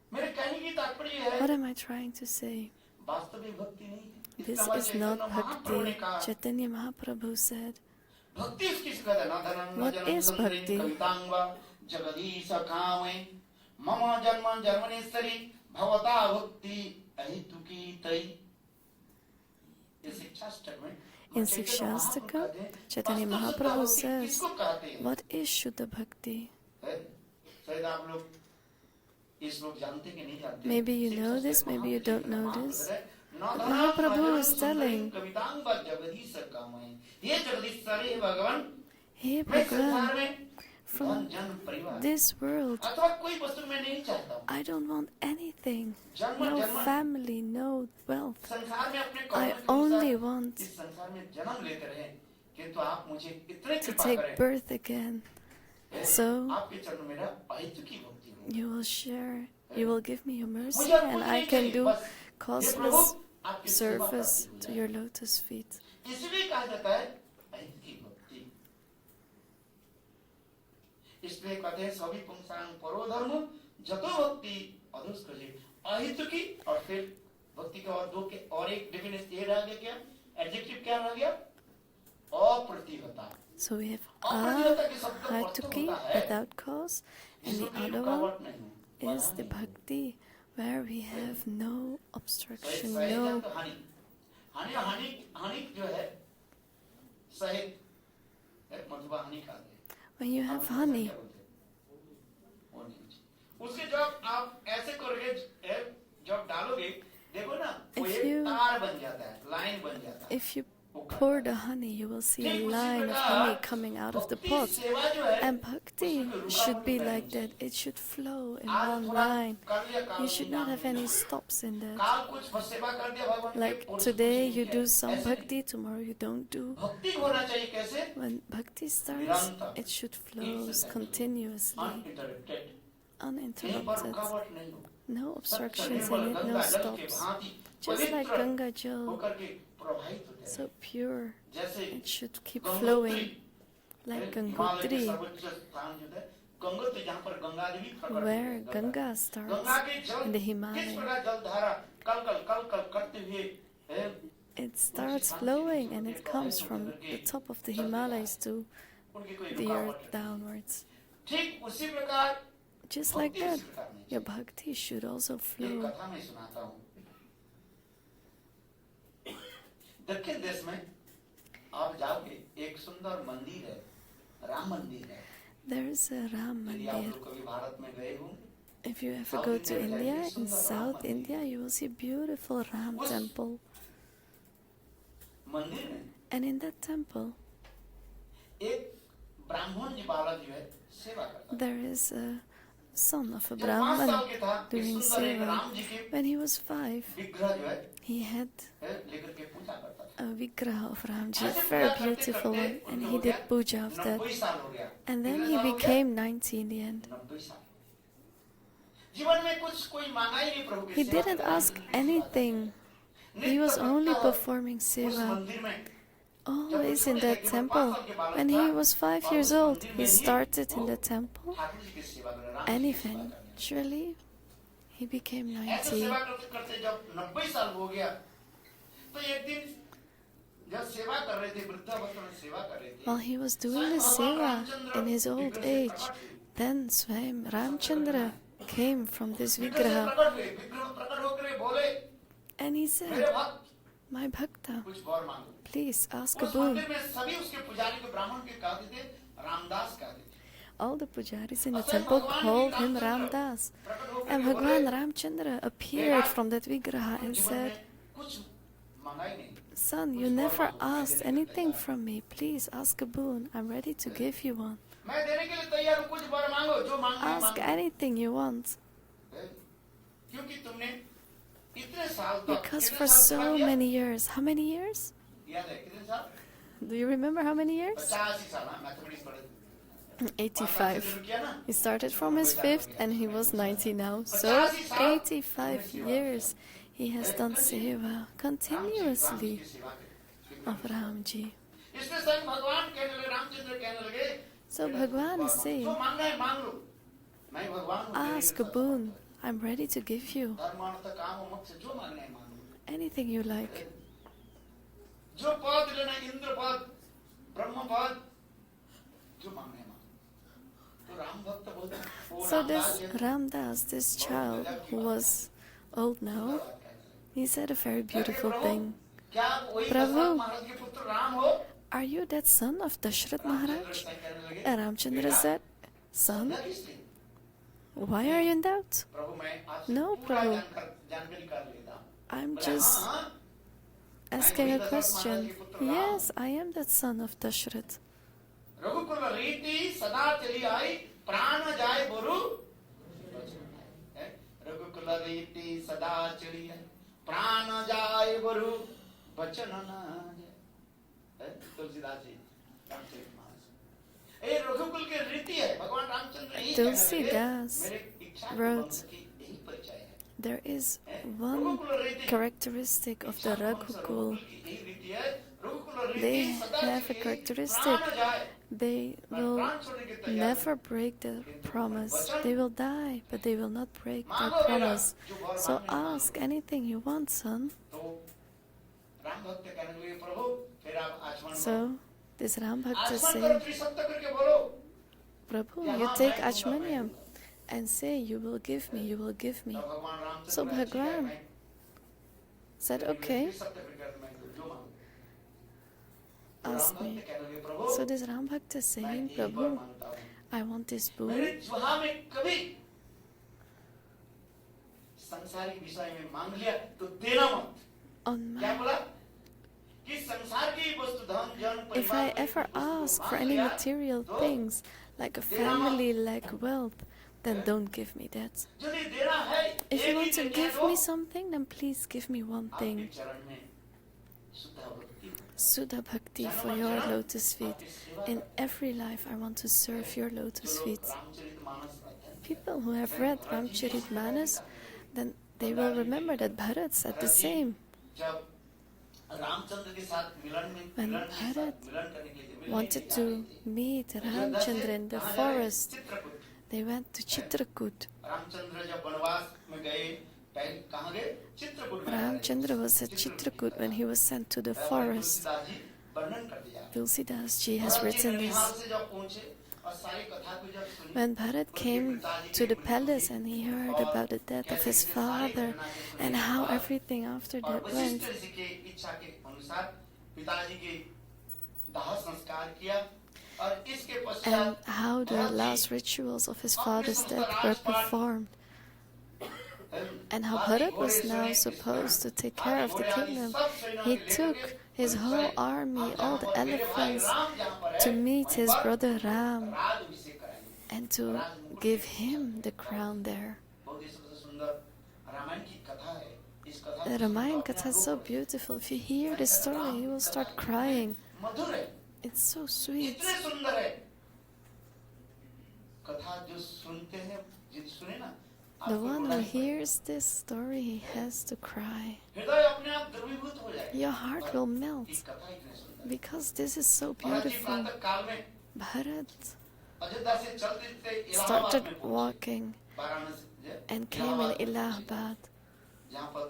[SPEAKER 2] What am I trying to say? This is not bhakti. Chaitanya Mahaprabhu said, what is bhakti? Mama Janman Jarmanestari Bhavata Bhakti Ahituki Tai. In Sikshastakam, Chaitanya Mahaprabhu says, what is Shuddha Bhakti? Maybe you know this, maybe you don't know this. But Mahaprabhu is telling, Hey Bhagavan, from this world, I don't want anything, no family, no wealth. I only want to take birth again. So, you will share, you will give me your mercy and I can do costless service to your lotus feet. इसलिए कहते हैं सभी पुंसांग परो धर्म जतो भक्ति अधुष्कजे अहितुकी और फिर भक्ति का और एक डेफिनेशन ये रह गया क्या एडजेक्टिव क्या रह गया अप्रतिहता. So we have ahituki without cause and the other one is the bhakti where we have no obstruction, no
[SPEAKER 1] Honey Honey Honey जो है शहद मधुबा हनी खाते हैं।
[SPEAKER 2] When you have honey,
[SPEAKER 1] उसके जब आप ऐसे करोगे जब डालोगे देखो ना वो
[SPEAKER 2] If
[SPEAKER 1] एक
[SPEAKER 2] you-
[SPEAKER 1] तार बन जाता है, लाइन बन जाता है।
[SPEAKER 2] if you pour the honey, you will see a line of honey coming out of the pot.
[SPEAKER 1] सेवा जो है
[SPEAKER 2] And bhakti should be like that. It should flow in one line. You should not have any stops in that.
[SPEAKER 1] काल कुछ सेवा कर दिया भगवान के,
[SPEAKER 2] Like
[SPEAKER 1] परसों
[SPEAKER 2] today
[SPEAKER 1] कुछ
[SPEAKER 2] you
[SPEAKER 1] नहीं
[SPEAKER 2] do
[SPEAKER 1] किया।
[SPEAKER 2] some
[SPEAKER 1] ऐसे
[SPEAKER 2] bhakti, tomorrow you don't do.
[SPEAKER 1] नहीं। भक्ति होना चाहिए कैसे?
[SPEAKER 2] When bhakti starts, it should flow continuously,
[SPEAKER 1] Uninterrupted। कहीं पर
[SPEAKER 2] uninterrupted.
[SPEAKER 1] रुकावट नहीं हो।
[SPEAKER 2] No obstructions in it, no stops. Just like Ganga Jal,
[SPEAKER 1] होकर के प्रवाहित होते हैं।
[SPEAKER 2] so pure.
[SPEAKER 1] जैसे
[SPEAKER 2] It should keep
[SPEAKER 1] Gangotri,
[SPEAKER 2] flowing like
[SPEAKER 1] Himalaya के
[SPEAKER 2] Gangotri,
[SPEAKER 1] सर्वोच्च स्थान जो है गंगोत्री, जहाँ पर गंगा देवी प्रकट हुई
[SPEAKER 2] where
[SPEAKER 1] है।
[SPEAKER 2] Ganga starts
[SPEAKER 1] गंगा के जल
[SPEAKER 2] in the
[SPEAKER 1] किस
[SPEAKER 2] Himalaya.
[SPEAKER 1] प्रकार जलधारा कल करते हुए
[SPEAKER 2] It starts flowing and it comes from the top of the Himalayas to
[SPEAKER 1] उनकी कोई
[SPEAKER 2] the
[SPEAKER 1] रुकावट
[SPEAKER 2] earth downwards.
[SPEAKER 1] ठीक उसी प्रकार
[SPEAKER 2] Just like
[SPEAKER 1] भक्ति
[SPEAKER 2] that,
[SPEAKER 1] उसी प्रकार नहीं
[SPEAKER 2] your
[SPEAKER 1] चाहिए।
[SPEAKER 2] bhakti should also
[SPEAKER 1] एक
[SPEAKER 2] flow.
[SPEAKER 1] कथा मैं सुनाता हूँ। दक्षिण देश में आप जाओगे एक सुंदर मंदिर है, राम मंदिर है।
[SPEAKER 2] There's a Ram
[SPEAKER 1] यदि आप
[SPEAKER 2] Mandir.
[SPEAKER 1] लोग कभी भारत में गए हो
[SPEAKER 2] If you ever go to India, in South India, you will see a beautiful Ram temple.
[SPEAKER 1] मंदिर में
[SPEAKER 2] And in that temple,
[SPEAKER 1] एक ब्राह्मण जी बालक जो है सेवा करता है।
[SPEAKER 2] there is a son of a
[SPEAKER 1] जब 5 साल
[SPEAKER 2] Brahman
[SPEAKER 1] के था एक
[SPEAKER 2] doing
[SPEAKER 1] सुंदर एक
[SPEAKER 2] seva.
[SPEAKER 1] राम जी के
[SPEAKER 2] When he was 5,
[SPEAKER 1] विग्रह जो है
[SPEAKER 2] he had
[SPEAKER 1] लेकर के पूजा करता था।
[SPEAKER 2] a vigraha of Ramji, a very beautiful one, and he did puja of that.
[SPEAKER 1] 90 साल हो गया।
[SPEAKER 2] And then
[SPEAKER 1] कितने
[SPEAKER 2] he
[SPEAKER 1] साल हो गया?
[SPEAKER 2] became 90 in the end.
[SPEAKER 1] 90 साल। जीवन में कुछ कोई मांगा ही नहीं प्रभु की
[SPEAKER 2] He
[SPEAKER 1] सेवा
[SPEAKER 2] didn't
[SPEAKER 1] करने
[SPEAKER 2] ask
[SPEAKER 1] की।
[SPEAKER 2] anything. He was only performing
[SPEAKER 1] उस
[SPEAKER 2] seva.
[SPEAKER 1] मंदिर में
[SPEAKER 2] Always in that temple. When he was 5 years old, he started in the temple,
[SPEAKER 1] Thakur ji की सेवा कर रहा
[SPEAKER 2] and eventually he became
[SPEAKER 1] ऐसे
[SPEAKER 2] 90.
[SPEAKER 1] सेवा करते करते जब 90 साल हो गया तो एक दिन जब सेवा कर रहे थे वृद्धावस्था में सेवा कर रहे थे
[SPEAKER 2] While he was doing the seva in his old age, then Swayam Ramchandra came from this vigraha,
[SPEAKER 1] विग्रह प्रकट होकर बोले
[SPEAKER 2] and he
[SPEAKER 1] मेरे
[SPEAKER 2] said,
[SPEAKER 1] भक्त
[SPEAKER 2] "My bhakta,
[SPEAKER 1] कुछ वर मांगो।
[SPEAKER 2] please ask a
[SPEAKER 1] उस
[SPEAKER 2] boon."
[SPEAKER 1] मंदिर में सभी उसके पुजारी को ब्राह्मण के कहते थे रामदास कहते थे।
[SPEAKER 2] All the pujaris in the temple called him Ramdas. And Bhagwan Ramchandra appeared from that vigraha and said,
[SPEAKER 1] कुछ मांगा ही नहीं।
[SPEAKER 2] "Son, you never asked anything from me. Please ask a boon. I'm ready to give you one.
[SPEAKER 1] मैं देने के लिए तैयार हूँ, कुछ वर मांगो जो मांगना है
[SPEAKER 2] Ask
[SPEAKER 1] मांगो।
[SPEAKER 2] anything you want."
[SPEAKER 1] क्योंकि तुमने इतने साल तक
[SPEAKER 2] Because
[SPEAKER 1] कितने
[SPEAKER 2] for
[SPEAKER 1] साल
[SPEAKER 2] so
[SPEAKER 1] सेवा किया?
[SPEAKER 2] many years, how many years?
[SPEAKER 1] याद है कितने साल?
[SPEAKER 2] Do you remember how many years?
[SPEAKER 1] 85 साल। हाँ, मैथमेटिक्स पढ़े थे।
[SPEAKER 2] 85.
[SPEAKER 1] शुरू किया ना?
[SPEAKER 2] He started from his 5th and he was 90 now. So 85 years he has done seva continuously of Ramji.
[SPEAKER 1] इसलिए स्वयं भगवान कहने लगे, रामचंद्र कहने लगे,
[SPEAKER 2] So Bhagwan is saying,
[SPEAKER 1] जो मांगना है मांग लो। मैं भगवान हूँ, तेरे
[SPEAKER 2] ask
[SPEAKER 1] लिए
[SPEAKER 2] a boon. I'm ready to give you
[SPEAKER 1] धर्म अर्थ काम और मोक्ष जो मांगना है मांग लो।
[SPEAKER 2] anything you like.
[SPEAKER 1] जो पद लेना है, इंद्र पद, ब्रह्म पद, जो मांगना है मांग लो। तो राम भक्त बोलते हैं, ओ
[SPEAKER 2] So
[SPEAKER 1] Ramdas
[SPEAKER 2] this
[SPEAKER 1] ji,
[SPEAKER 2] Ramdas, this child who was old now, he said a very beautiful thing.
[SPEAKER 1] क्या वही
[SPEAKER 2] प्रभु,
[SPEAKER 1] दशरथ महाराज के पुत्र राम हो?
[SPEAKER 2] Are you that son of Dashrath Maharaj?
[SPEAKER 1] कहने लगे,
[SPEAKER 2] And Ramchandra said, Son,
[SPEAKER 1] "क्या किस लिए?"
[SPEAKER 2] why are you in doubt?
[SPEAKER 1] प्रभु मैं आज
[SPEAKER 2] No,
[SPEAKER 1] पूरा
[SPEAKER 2] प्रभु.
[SPEAKER 1] जानकारी कर लेता हूँ।
[SPEAKER 2] I'm
[SPEAKER 1] बोले,
[SPEAKER 2] just
[SPEAKER 1] हाँ, हाँ,
[SPEAKER 2] asking a question. Yes, I am that son of Dashrath.
[SPEAKER 1] रघुकुल रीति सदा चली आई, प्राण जाए बरु रघुकुल रीति सदा चली आई, प्राण जाए बरु बचन न जाए। तुलसीदास जी रामचरितमानस। ये रघुकुल के रीति है, भगवान रामचंद्र यही कहने लगे,
[SPEAKER 2] Tulsidas
[SPEAKER 1] मेरे इच्छा के
[SPEAKER 2] wrote,
[SPEAKER 1] वंश की यही परिचय है।
[SPEAKER 2] There is one characteristic of the Raghukul. They have a characteristic. They will never break the promise. They will die, but they will not break their promise. So ask anything you want, son. So this Ram Bhakta saying, Prabhu, you take Achmanyam and say, you will give me, you will give me. So Bhagwan said, okay, asked me.
[SPEAKER 1] भक्त कहने लगे, प्रभु
[SPEAKER 2] So this Ram Bhakta is
[SPEAKER 1] मैं
[SPEAKER 2] saying,
[SPEAKER 1] एक वर
[SPEAKER 2] Prabhu,
[SPEAKER 1] मांगता हूँ,
[SPEAKER 2] I want this
[SPEAKER 1] मेरे
[SPEAKER 2] boon.
[SPEAKER 1] Zuha में कभी संसारिक विषय में मांग लिया तो देना मत।
[SPEAKER 2] On
[SPEAKER 1] क्या
[SPEAKER 2] my,
[SPEAKER 1] बोला कि संसार की वस्तु धन जन
[SPEAKER 2] if
[SPEAKER 1] परिवार
[SPEAKER 2] I
[SPEAKER 1] की
[SPEAKER 2] ever
[SPEAKER 1] वस्तु
[SPEAKER 2] ask for
[SPEAKER 1] मांग
[SPEAKER 2] any
[SPEAKER 1] लिया,
[SPEAKER 2] material
[SPEAKER 1] तो
[SPEAKER 2] things, like a family, like wealth, then don't give me that.
[SPEAKER 1] यदि देना है
[SPEAKER 2] If
[SPEAKER 1] एक
[SPEAKER 2] you
[SPEAKER 1] ही
[SPEAKER 2] want to
[SPEAKER 1] देना है
[SPEAKER 2] give
[SPEAKER 1] तो
[SPEAKER 2] me something, then please give me one
[SPEAKER 1] आपके
[SPEAKER 2] thing.
[SPEAKER 1] चरण में शुद्ध भक्ति
[SPEAKER 2] Sudha Bhakti for your lotus feet. In every life, I want to serve your lotus
[SPEAKER 1] जो
[SPEAKER 2] feet.
[SPEAKER 1] रामचरितमानस अध्ययन
[SPEAKER 2] People who have read Ramcharitmanas, then they will remember that Bharat said the same.
[SPEAKER 1] जब रामचंद्र के साथ मिलन में
[SPEAKER 2] When
[SPEAKER 1] मिलन के साथ
[SPEAKER 2] Bharat
[SPEAKER 1] मिलन करने के लिए मिलने
[SPEAKER 2] wanted
[SPEAKER 1] के लिए
[SPEAKER 2] to
[SPEAKER 1] जा रहे थे।
[SPEAKER 2] meet Ramchandra in the
[SPEAKER 1] कहाँ जा रहे?
[SPEAKER 2] forest,
[SPEAKER 1] Chitrakoot.
[SPEAKER 2] they went to Chitrakoot.
[SPEAKER 1] Ramchandra जब वनवास में गए पहले कहाँ गए? चित्रकूट में गए।
[SPEAKER 2] Ramchandra was at Chitrakoot when he was sent to the forest.
[SPEAKER 1] Tulsidas ji वर्णन कर दिया।
[SPEAKER 2] Tulsidas ji has
[SPEAKER 1] Bharat ji
[SPEAKER 2] written
[SPEAKER 1] ननिहाल
[SPEAKER 2] this.
[SPEAKER 1] से जब पहुंचे और सारी कथा को जब सुनी,
[SPEAKER 2] When Bharat
[SPEAKER 1] उनके
[SPEAKER 2] came
[SPEAKER 1] पिताजी
[SPEAKER 2] to
[SPEAKER 1] की
[SPEAKER 2] the
[SPEAKER 1] मृत्यु
[SPEAKER 2] palace
[SPEAKER 1] हुई
[SPEAKER 2] and he heard
[SPEAKER 1] और
[SPEAKER 2] about the death of
[SPEAKER 1] कैसे
[SPEAKER 2] his
[SPEAKER 1] कैसे सारी
[SPEAKER 2] father
[SPEAKER 1] घटना के सुनने
[SPEAKER 2] and
[SPEAKER 1] के
[SPEAKER 2] how
[SPEAKER 1] बाद
[SPEAKER 2] everything after
[SPEAKER 1] और
[SPEAKER 2] that went,
[SPEAKER 1] वशिष्ठ ऋषि के इच्छा के अनुसार पिताजी के दाह संस्कार किया और इसके
[SPEAKER 2] and
[SPEAKER 1] पश्चात
[SPEAKER 2] how the
[SPEAKER 1] Bharat ji
[SPEAKER 2] last rituals of his
[SPEAKER 1] अपने
[SPEAKER 2] father's
[SPEAKER 1] समस्त
[SPEAKER 2] death were
[SPEAKER 1] राजपाट
[SPEAKER 2] performed, and how
[SPEAKER 1] हाथी,
[SPEAKER 2] Bharat
[SPEAKER 1] घोड़े,
[SPEAKER 2] was now
[SPEAKER 1] सैनिक,
[SPEAKER 2] supposed to take
[SPEAKER 1] हाथी,
[SPEAKER 2] care of the
[SPEAKER 1] घोड़े आदि
[SPEAKER 2] kingdom.
[SPEAKER 1] सब सेना
[SPEAKER 2] He
[SPEAKER 1] के लेकर
[SPEAKER 2] took
[SPEAKER 1] के
[SPEAKER 2] his
[SPEAKER 1] उन
[SPEAKER 2] whole
[SPEAKER 1] सारे,
[SPEAKER 2] army,
[SPEAKER 1] अब
[SPEAKER 2] all
[SPEAKER 1] जहाँ
[SPEAKER 2] the
[SPEAKER 1] पर मेरे भाई
[SPEAKER 2] elephants,
[SPEAKER 1] राम जहाँ पर है,
[SPEAKER 2] to meet his
[SPEAKER 1] वहाँ पर
[SPEAKER 2] brother Ram
[SPEAKER 1] राजाभिषेक कराएंगे।
[SPEAKER 2] and to
[SPEAKER 1] राजमुकुट
[SPEAKER 2] give
[SPEAKER 1] के
[SPEAKER 2] him the crown there.
[SPEAKER 1] बहुत ही सबसे सुंदर रामायण की कथा है। इस कथा
[SPEAKER 2] The
[SPEAKER 1] को
[SPEAKER 2] Ramayana
[SPEAKER 1] अपने
[SPEAKER 2] Katha is
[SPEAKER 1] आप
[SPEAKER 2] so
[SPEAKER 1] लोग
[SPEAKER 2] beautiful. If you hear the story, you will start crying.
[SPEAKER 1] मधुर है,
[SPEAKER 2] It's so sweet.
[SPEAKER 1] इतने सुंदर है। कथा जो सुनते हैं, जिन सुने ना,
[SPEAKER 2] The
[SPEAKER 1] आपको
[SPEAKER 2] one
[SPEAKER 1] रोना
[SPEAKER 2] who
[SPEAKER 1] ही पड़ेगा।
[SPEAKER 2] hears this story, he has to cry.
[SPEAKER 1] हृदय अपने आप द्रवीभूत हो जाएगा।
[SPEAKER 2] Your heart will
[SPEAKER 1] ये
[SPEAKER 2] melt
[SPEAKER 1] कथा इतने सुंदर है।
[SPEAKER 2] because this is so
[SPEAKER 1] Bharat ji
[SPEAKER 2] beautiful.
[SPEAKER 1] प्रातः काल में
[SPEAKER 2] Bharat
[SPEAKER 1] अयोध्या से चलते थे इलाहाबाद
[SPEAKER 2] started
[SPEAKER 1] में पहुंचे।
[SPEAKER 2] walking
[SPEAKER 1] Varanasi
[SPEAKER 2] and came in Allahabad,
[SPEAKER 1] जहाँ पर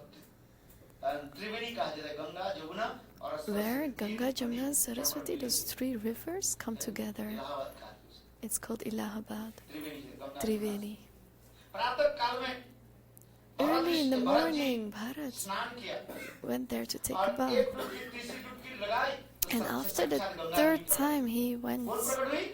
[SPEAKER 1] त्रिवेणी कहा जाता है, गंगा जमुना और
[SPEAKER 2] where
[SPEAKER 1] Saraswati,
[SPEAKER 2] Ganga, Jamuna, and
[SPEAKER 1] जहाँ पर
[SPEAKER 2] Saraswati, those three rivers, come together.
[SPEAKER 1] Allahabad कहा जाता है।
[SPEAKER 2] It's called Allahabad,
[SPEAKER 1] त्रिवेणी से गंगा
[SPEAKER 2] Triveni.
[SPEAKER 1] प्रातः काल में
[SPEAKER 2] Early in the
[SPEAKER 1] Bharat ji
[SPEAKER 2] morning, Bharat
[SPEAKER 1] स्नान किया
[SPEAKER 2] went there to take
[SPEAKER 1] और
[SPEAKER 2] a bath.
[SPEAKER 1] एक डुबकी तीसरी डुबकी लगाई तो
[SPEAKER 2] And
[SPEAKER 1] सबसे
[SPEAKER 2] after the
[SPEAKER 1] साक्षात गंगा
[SPEAKER 2] third
[SPEAKER 1] जी प्रकट
[SPEAKER 2] time he went
[SPEAKER 1] कौन प्रकट हुई?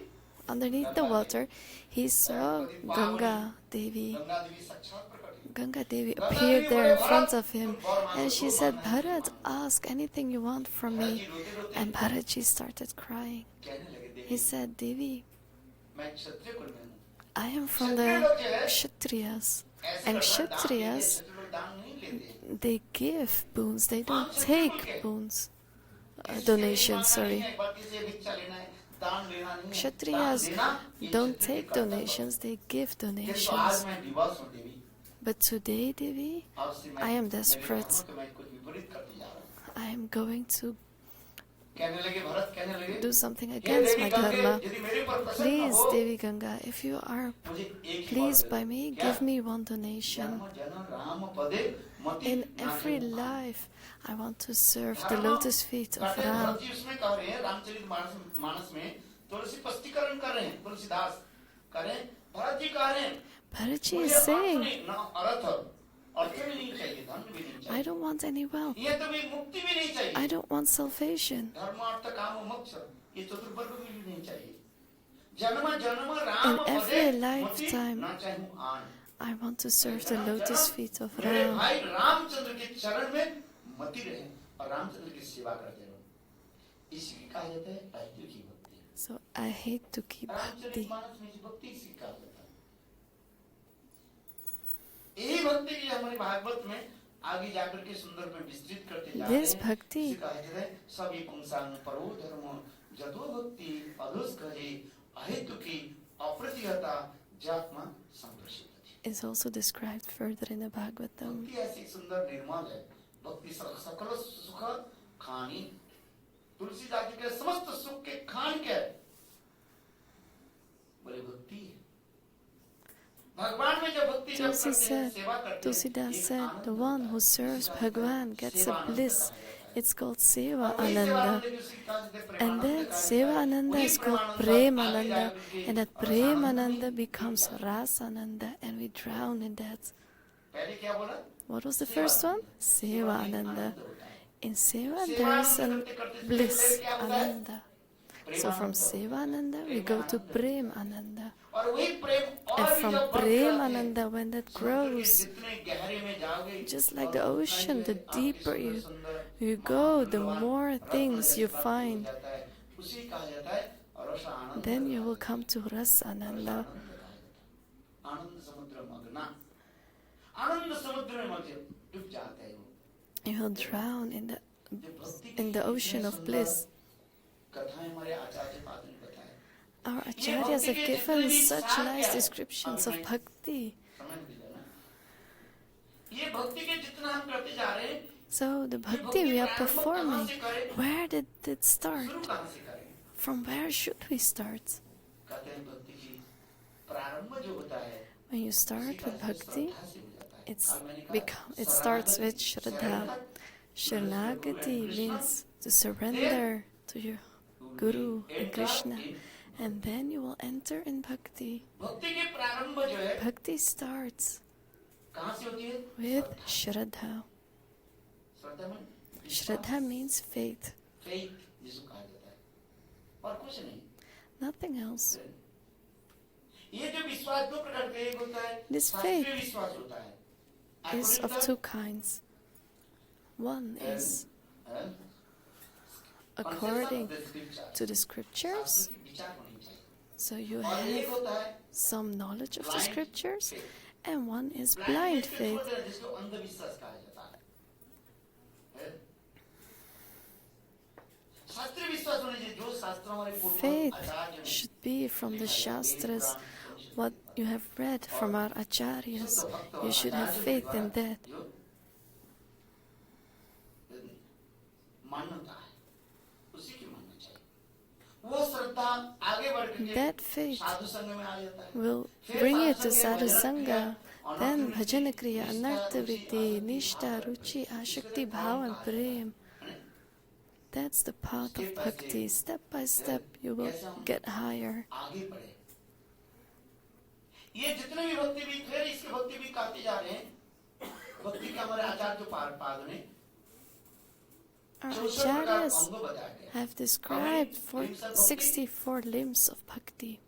[SPEAKER 2] underneath the water, he saw Ganga Devi.
[SPEAKER 1] Ganga Devi साक्षात प्रकट हुई।
[SPEAKER 2] Ganga Devi appeared there in front of him, and she said, Bharat, ask anything you want from me. And Bharatji started crying.
[SPEAKER 1] कहने लगे, देवी
[SPEAKER 2] He said, Devi,
[SPEAKER 1] मैं क्षत्रिय कुल में हूँ।
[SPEAKER 2] I am from the Kshatriyas, and Kshatriyas, they give boons, they don't take boons. Donations, sorry. Kshatriyas don't take donations, they give donations. But today, Devi, I am desperate. I am going to do something against my dharma. Please, Devi Ganga, if you are pleased by me, give me one donation. In every life, I want to serve the lotus feet of Ram. Bharatji is saying, I don't want any wealth. I don't want salvation. In every lifetime, I want to serve the lotus feet of Ram. So I hate to keep bhakti.
[SPEAKER 1] यही भक्ति की हमारे भागवत में आगे जाकर के सुंदर में विस्तृत करते जा रहे हैं।
[SPEAKER 2] This bhakti
[SPEAKER 1] सभी पुंसांग परो धर्म जतो भक्ति अधोस्कजे अहेतुकी अप्रतिहता जात्मा संप्रसिद्धि
[SPEAKER 2] is also described further in the Bhagavatam.
[SPEAKER 1] भक्ति ऐसी सुंदर निर्मल है। भक्ति सकल सुख खानी, तुलसीदास जी के समस्त सुख के खान क्या है? बोले भक्ति है। भगवान में जब भक्ति जब करते हैं, सेवा करते हैं,
[SPEAKER 2] Tulsidas
[SPEAKER 1] एक
[SPEAKER 2] said,
[SPEAKER 1] आनंद
[SPEAKER 2] the
[SPEAKER 1] होता
[SPEAKER 2] one
[SPEAKER 1] है।
[SPEAKER 2] who serves Bhagwan gets
[SPEAKER 1] सेवा
[SPEAKER 2] a
[SPEAKER 1] आनंद
[SPEAKER 2] bliss.
[SPEAKER 1] होता है।
[SPEAKER 2] It's called Seva
[SPEAKER 1] और वही सेवा
[SPEAKER 2] Ananda.
[SPEAKER 1] आनंद जो श्री कांच दे प्रेमानंद
[SPEAKER 2] And that
[SPEAKER 1] का
[SPEAKER 2] Seva
[SPEAKER 1] है,
[SPEAKER 2] Ananda
[SPEAKER 1] वही
[SPEAKER 2] is called
[SPEAKER 1] प्रेमानंद
[SPEAKER 2] Prem
[SPEAKER 1] आगे
[SPEAKER 2] Ananda.
[SPEAKER 1] जाकर के
[SPEAKER 2] And that
[SPEAKER 1] रसानंद
[SPEAKER 2] Prem
[SPEAKER 1] में
[SPEAKER 2] Ananda
[SPEAKER 1] विलीन
[SPEAKER 2] becomes
[SPEAKER 1] होता है।
[SPEAKER 2] Ras Ananda, and we drown in that.
[SPEAKER 1] पहले क्या बोला?
[SPEAKER 2] What was the
[SPEAKER 1] सेवा
[SPEAKER 2] first one?
[SPEAKER 1] आनंद। सेवा
[SPEAKER 2] Seva
[SPEAKER 1] में
[SPEAKER 2] Ananda.
[SPEAKER 1] आनंद होता है।
[SPEAKER 2] In Seva, there is a bliss, Ananda. So from Seva Ananda, we go to Prem Ananda. And from Prem Ananda, when that grows, just like the ocean, the deeper you go, the more things you find. Then you will come to Ras Ananda. You will drown in the ocean of bliss. Our acharyas have given such nice descriptions of bhakti. So the bhakti we are performing, where did it start? From where should we start? When you start with bhakti, it starts with Shraddha. Sharanagati means to surrender to your Guru and Krishna. And then you will enter in bhakti. Bhakti starts with Shraddha. Shraddha means faith. Nothing else. This faith is of two kinds. One is according to the scriptures. So you have some knowledge of the scriptures, and one is blind faith. Faith should be from the Shastras, what you have read from our acharyas. You should have faith in that. That faith will bring you to sadhu sangha. Then bhajana kriya, anartha vritti, nishta, ruchi, ashakti, bhav and prem. That's the path of bhakti. Step by step you will get higher. Our acharyas have described 64 limbs of bhakti.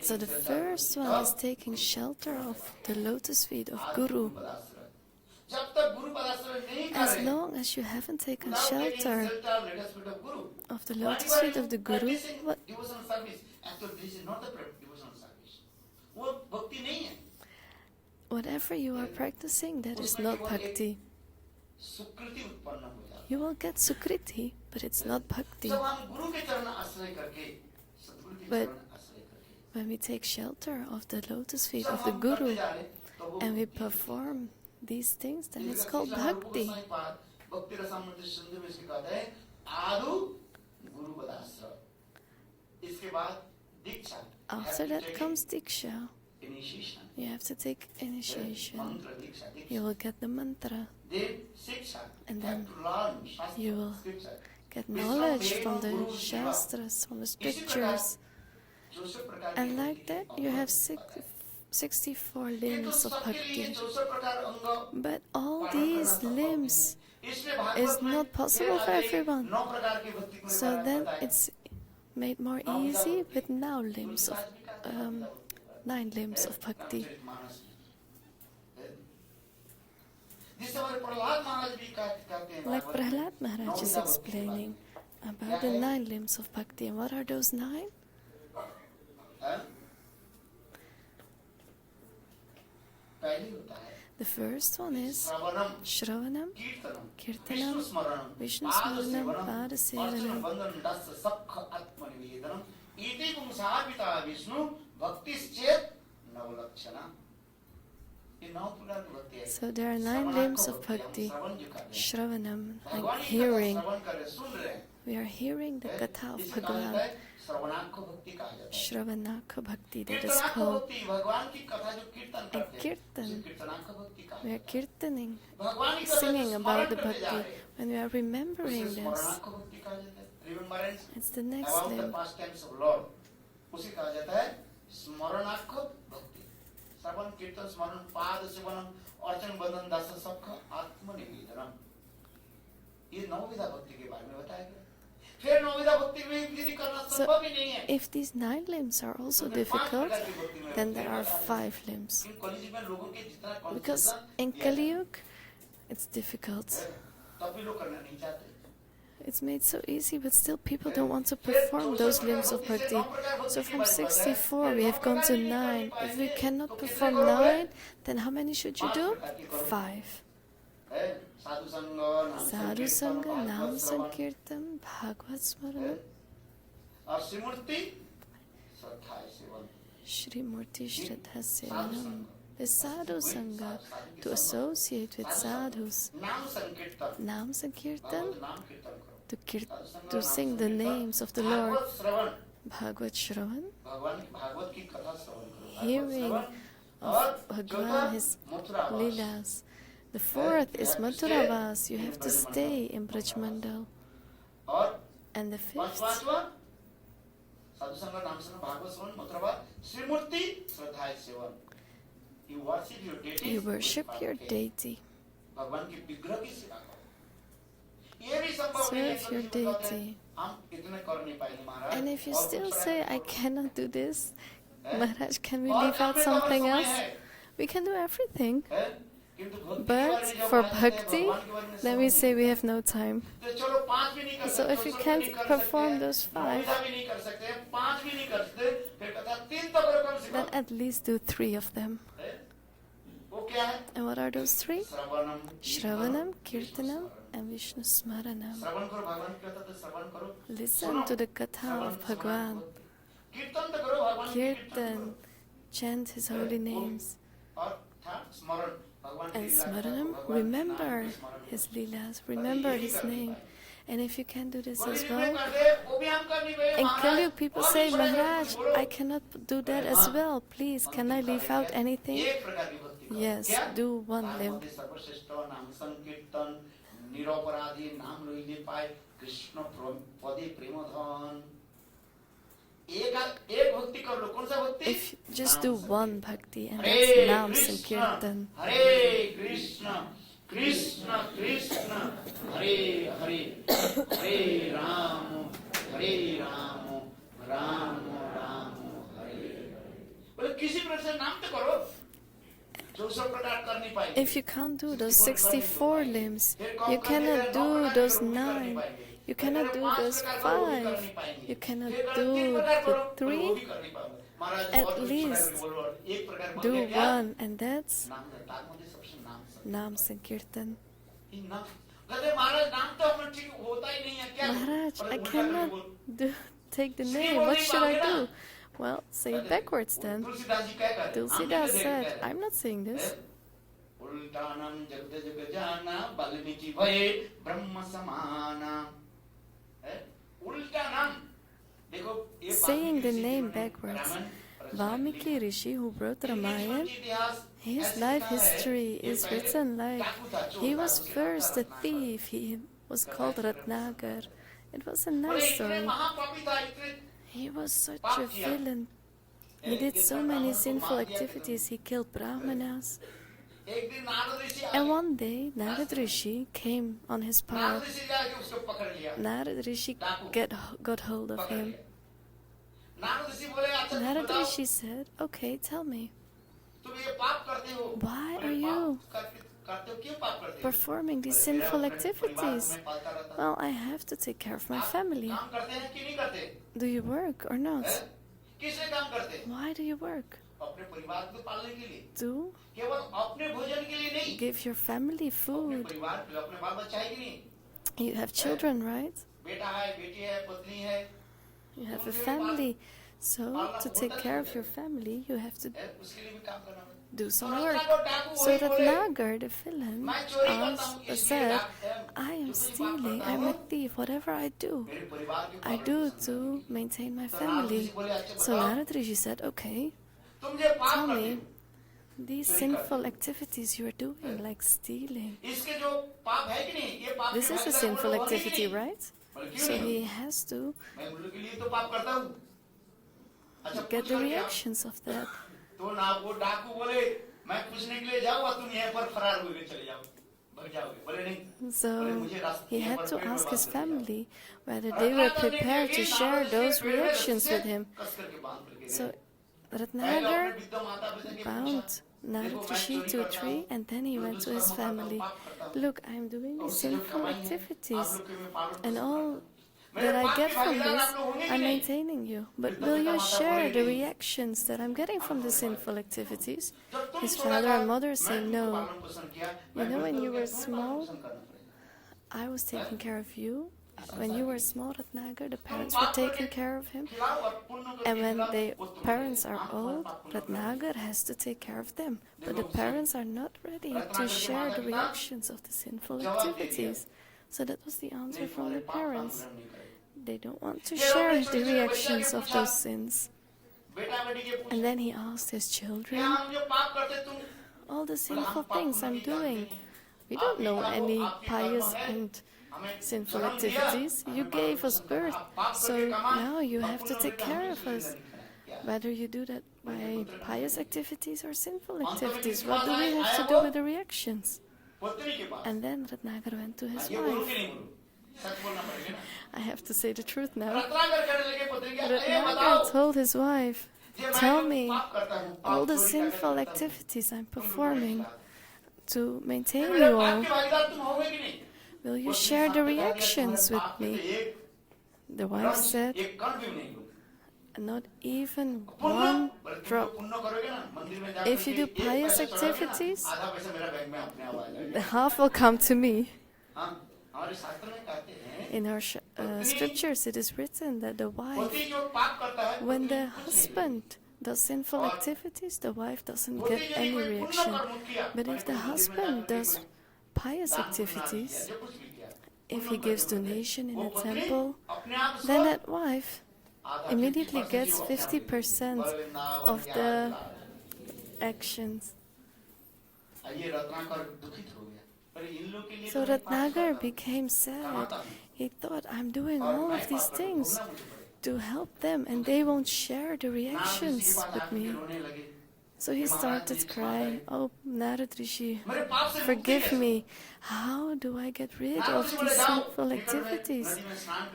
[SPEAKER 2] So the first one is taking shelter of the lotus feet of Guru. As long as you haven't taken shelter of the lotus feet of the Guru, whatever you are practicing, that is not bhakti. You will get sukriti, but it's not bhakti. But when we take shelter of the lotus feet of the Guru and we perform these things, then it's called bhakti. After that comes diksha. You have to take initiation. You will get the mantra. And then you will get knowledge from the shastras, from the scriptures. And like that, you have 64 limbs of bhakti. But all these limbs is not possible for everyone. So then it's made more easy with 9 limbs of bhakti. Like Prahlad Maharaj is explaining about the 9 limbs of bhakti. And what are those 9? The first one is Shravanam, Kirtanam, Vishnu Smaranam, Padasevanam. So there are 9 limbs of bhakti. Shravanam, like hearing. We are hearing the katha of Bhagavad. Shravanakha bhakti, that is called. And kirtan, we are kirtaning, singing about the bhakti. When we are remembering this, it's the next limb.
[SPEAKER 1] श्रवण कीर्तन स्मरण पाद seven अर्चन बंदन दास सबका आत्मनिवेदन, ये 9 विधा भक्ति के बारे में बताया गया। फिर 9 विधा भक्ति में यदि करना संभव ही नहीं है।
[SPEAKER 2] If these 9 limbs are also difficult, then there are 5 limbs. Because in Kali Yuga, it's difficult. It's made so easy, but still people don't want to perform those limbs of bhakti. So from 64 we have gone to 9. If we cannot perform 9, then how many should you do? 5. Sadhu Sangha, Nam Sankirtan, Bhagavad Smaran, Shri Murti Shraddha Sevanam. The Sadhu Sangha, to associate with sadhus. Nam Sankirtan, to sing the names of the Lord. Bhagavad Shravan, hearing of Bhagwan, his Leelas. The 4th is Mathuravas, you have to stay in Braj Mandal. And the 5th, you worship your deity. Serve your deity. And if you still say, I cannot do this, Maharaj, can we leave out something else? We can do everything. But for bhakti, then we say we have no time. So if you can't perform those 5, then at least do 3 of them. And what are those 3? Shravanam, Kirtanam, and Vishnu Smaranam. Listen to the Katha of Bhagwan. Kirtan, chant his holy names. And Smaranam, remember his Leelas, remember his name. And if you can do this as well, in Kali Yuga people say, Maharaj, I cannot do that as well. Please, can I leave out anything? Yes, do 1 limb. If you just do 1 bhakti, and that's Nam Sankirtan.
[SPEAKER 1] Hare Krishna, Krishna Krishna, Hare Hare, Hare Rama, Hare Rama, Rama Rama, Hare Hare. किसी प्रकार से नाम तो करो, जो सब प्रकार कर नहीं पाएंगे. If you can't do those 64 limbs, you cannot do those 9. You cannot do those 5. You cannot do the 3. At least do 1, and that's Nam Sankirtan. Maharaj, I cannot take the name. What should I do? Well, say it backwards then. Tulsidas said, I'm not saying this. Saying the name backwards. Valmiki Rishi, who wrote Ramayana, his life history is written like he was first a thief. He was called Ratnagar. It was a nice story. He was such a villain. He did so many sinful activities. He killed Brahmanas. And one day, Narad Rishi came on his path. Narad Rishi got hold of him. Narad Rishi said, okay, tell me, why are you performing these sinful activities? Well, I have to take care of my family. Do you work or not? Why do you work? To give your family food. You have children, right? You have a family. So, to take care of your family, you have to do some work. So Ratnagar, the villain, said, I am stealing, I'm a thief, whatever I do to maintain my family. So Narad Rishi said, okay, tell me, these sinful activities you are doing, like stealing, this is a sinful activity, right? So he has to get the reactions of that. तो ना वो डाकू बोले मैं पूछने के लिए जाऊंगा, तुम यहाँ पर फरार होके चले जाओ, भाग जाओगे, बोले नहीं।
[SPEAKER 2] So he had to ask his family whether they were prepared to share those reactions with him. So Ratnagar bound Narad Rishi to a tree, and then he went to his family. Look, I'm doing these sinful activities, and all that I get from this, I'm maintaining you. But will you share the reactions that I'm getting from the sinful activities? His father and mother say no. You know, when you were small, I was taking care of you. When you were small, Ratnagar, the parents were taking care of him. And when the parents are old, Ratnagar has to take care of them. But the parents are not ready to share the reactions of the sinful activities. So that was the answer from the parents. They don't want to share the reactions of those sins. And then he asked his children, all the sinful things I'm doing, we don't know any pious and sinful activities. You gave us birth, so now you have to take care of us. Whether you do that by pious activities or sinful activities, what do we have to do with the reactions? And then Ratnagar went to his wife. I have to say the truth now. Ratnagar told his wife, tell me all the sinful activities I'm performing to maintain you all. Will you share the reactions with me? The wife said, not even one drop. If you do pious activities, the half will come to me. In our scriptures, it is written that the wife, when the husband does sinful activities, the wife doesn't get any reaction. But if the husband does pious activities, if he gives donation in a temple, then that wife immediately gets 50% of the actions. So Ratnagar became sad. He thought, I'm doing all of these things to help them, and they won't share the reactions with me. So he started crying, oh, Narad Rishi, forgive me. How do I get rid of these sinful activities?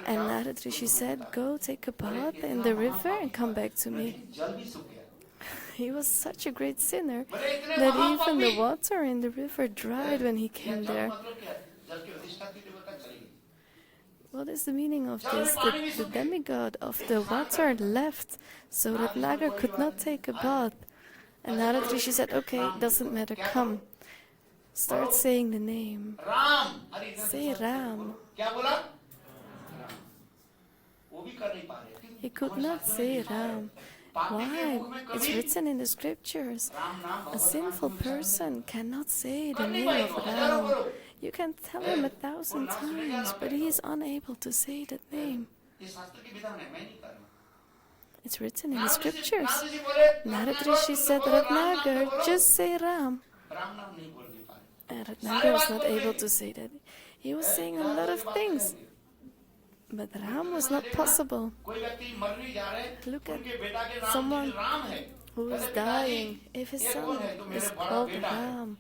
[SPEAKER 2] And Narad Rishi said, go take a bath in the river and come back to me. He was such a great sinner that even the water in the river dried when he came there. What is the meaning of this? The demigod of the water left, so that Ratnagar could not take a bath. And Narad Rishi said, okay, doesn't matter, come. Start saying the name. Say Ram. He could not say Ram. Why? It's written in the scriptures. A sinful person cannot say the name of Ram. You can tell him 1,000 times, but he is unable to say that name. It's written in the scriptures. Narad Rishi said, Ratnagar, just say Ram. And Ratnagar was not able to say that. He was saying a lot of things, but Ram was not possible. Look at someone who is dying. If his son is called Ram,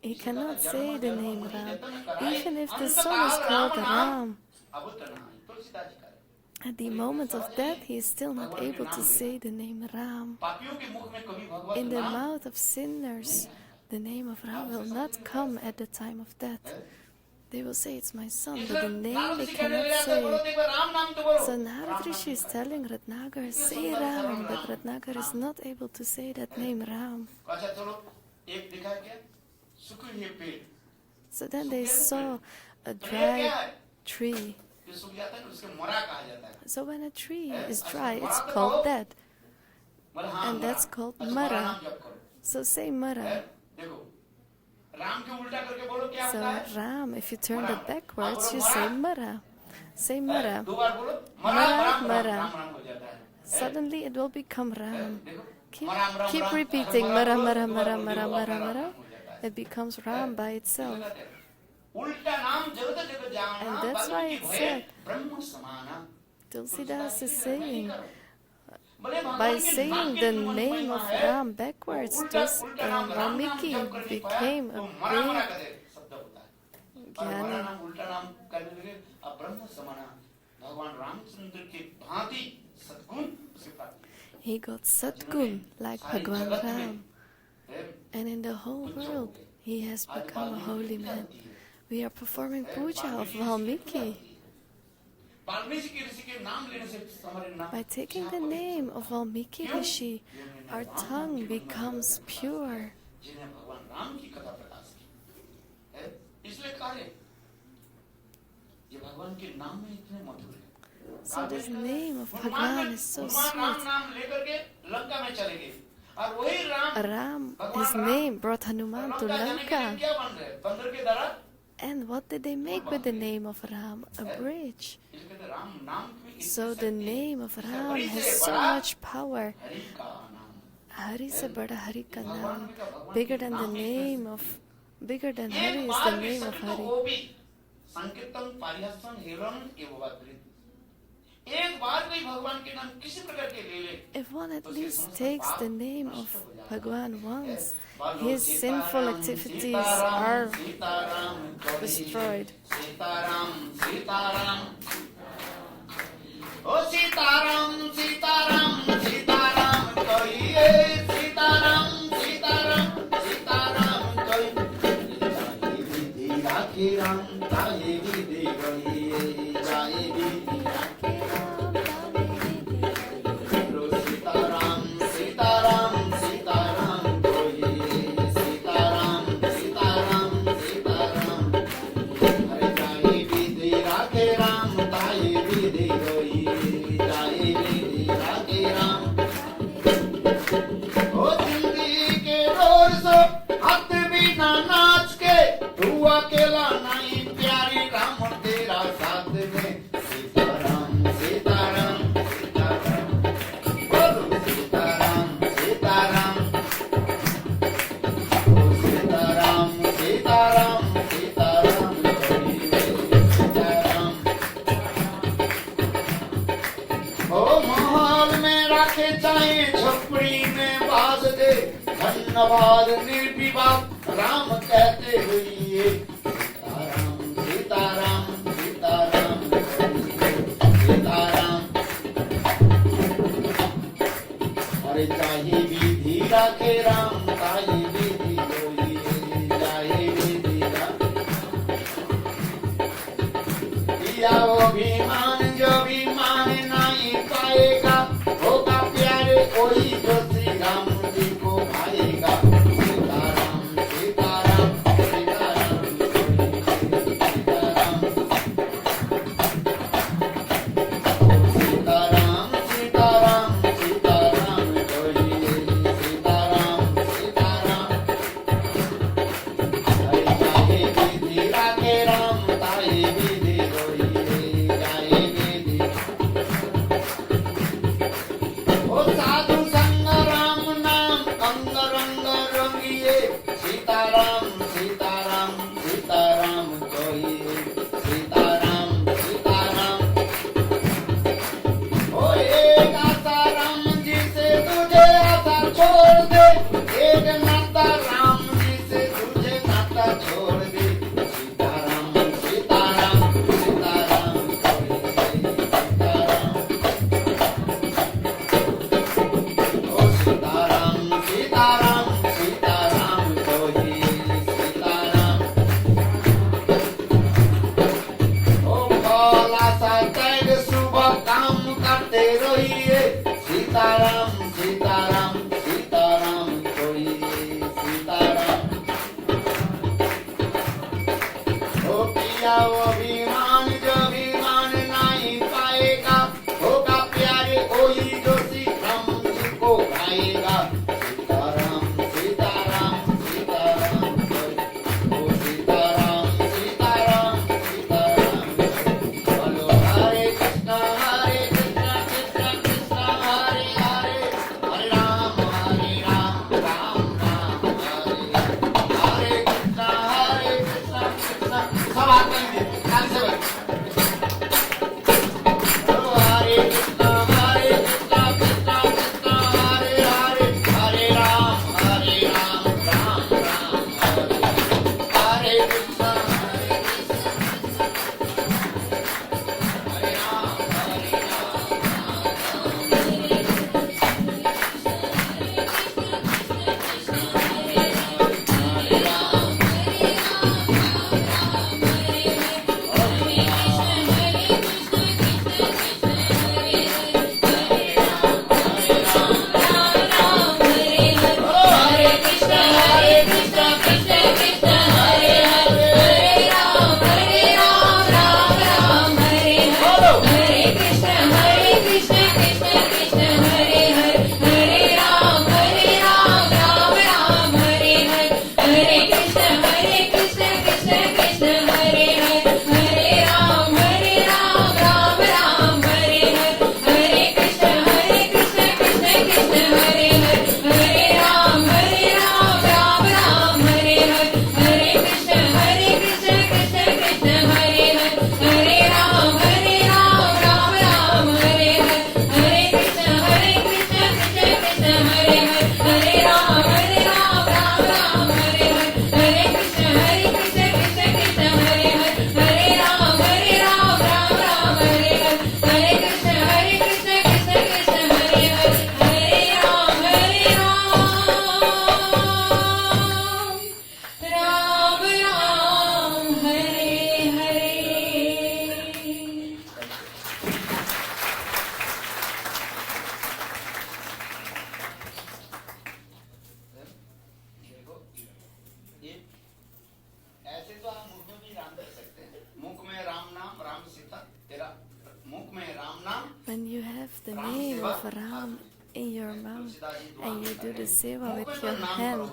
[SPEAKER 2] he cannot say the name Ram. Even if the son is called Ram, at the moment of death, he is still not able to say the name Ram. In the mouth of sinners, the name of Ram will not come at the time of death. They will say, it's my son, but the name they cannot say. So Narad Rishi is telling Ratnagar, say Ram, but Ratnagar is not able to say that name Ram. So then they saw a dry tree. So when a tree is dry, it's called dead. And that's called Mara. So say Mara. So Ram, if you turn it backwards, you say Mara. Say Mara. Mara, Mara. Suddenly it will become Ram. Keep repeating Mara, Mara, Mara, Mara, Mara, Mara. It becomes Ram by itself. And that's why it said, Tulsidas is saying, By saying the name of Ram backwards, this Valmiki became a big ज्ञानी. He got Satgun like Bhagwan Ram. And in the whole world, he has become a holy man. We are performing puja of Valmiki. By taking the name of Valmiki Rishi, our tongue becomes pure. So this name of Bhagwan is so sweet. Ram, his name, brought Hanuman to Lanka. And what did they make with the name of Ram? A bridge. So the name of Ram has so much power. Hari se bada Hari ka naam. Bigger than Hari is the name of Hari. If one at least takes the name of Bhagwan once, his sinful activities are destroyed.
[SPEAKER 1] धन्यवाद निर्विवाद राम कहते हुए सीताराम सीताराम सीताराम अरे चाहे विधि राखे राम चाहे विधि चाहे विधि दिया वो अभिमान जो भी मान नहीं पाएगा होगा प्यारे कोई जो श्री राम जी को भाएगा सीताराम सीताराम सीताराम सीताराम सीताराम सीताराम सीताराम सीताराम हरे चाहे विधि राखे राम ताए विधि जाए विधि ओ साधु संग राम नाम अंग रंग रंगिए सीताराम सीताराम सीताराम कहिए सीताराम सीताराम ओ एक आशा राम जी से तुझे आशा छोड़ दे एक नाता राम जी से तुझे नाता छोड़ दे सीताराम सीताराम सीताराम कहिए सीताराम ओ सीताराम सीताराम सीताराम कहिए सीताराम ओ भोला सा त्याग सुबह काम करते रहिए सीताराम सीताराम सीताराम कहिए सीताराम ओ पिया वो अभिमान जो अभिमान नहीं पाएगा होगा प्यारे कोई जो श्री राम जी को भाएगा सीताराम सीताराम सीताराम ओ सीताराम सीताराम सीताराम बोलो हरे कृष्ण कृष्ण कृष्ण हरे हरे हरे राम राम राम हरे हरे कृष्ण कृष्ण सब आते हैं
[SPEAKER 2] the name of Ram in your mouth and you do the seva with your hand.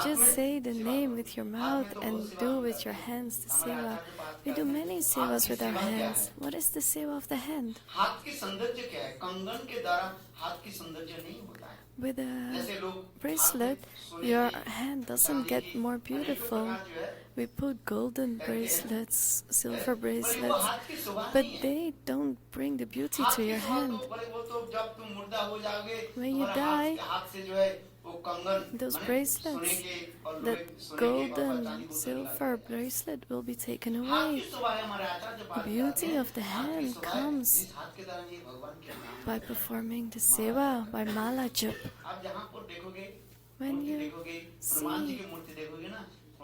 [SPEAKER 2] Just say the name with your mouth and do with your hands the seva. We do many sevas with our hands. What is the seva of the hand? With a bracelet, your hand doesn't get more beautiful. We put golden bracelets, silver bracelets, but they don't bring the beauty to your hand. When you die, those bracelets, that golden silver bracelet will be taken away. The beauty of the hand comes by performing the seva, by mala jap. When you see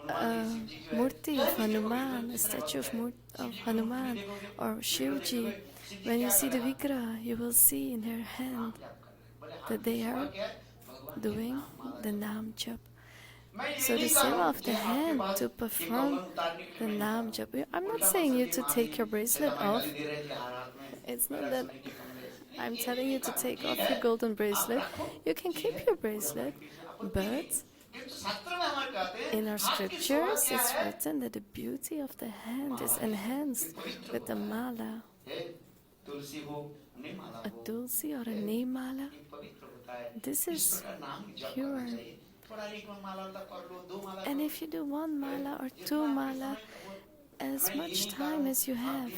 [SPEAKER 2] a murti of Hanuman, a statue of Hanuman or Shivji, when you see the Vigraha, you will see in her hand that they are doing the Nam Jap. So the seva of the hand to perform the Nam Jap. I'm not saying you to take your bracelet off. It's not that I'm telling you to take off your golden bracelet. You can keep your bracelet, but in our scriptures it's written that the beauty of the hand is enhanced with the mala. A tulsi or a neem mala. This is pure. And if you do one mala or two mala, as much time as you have.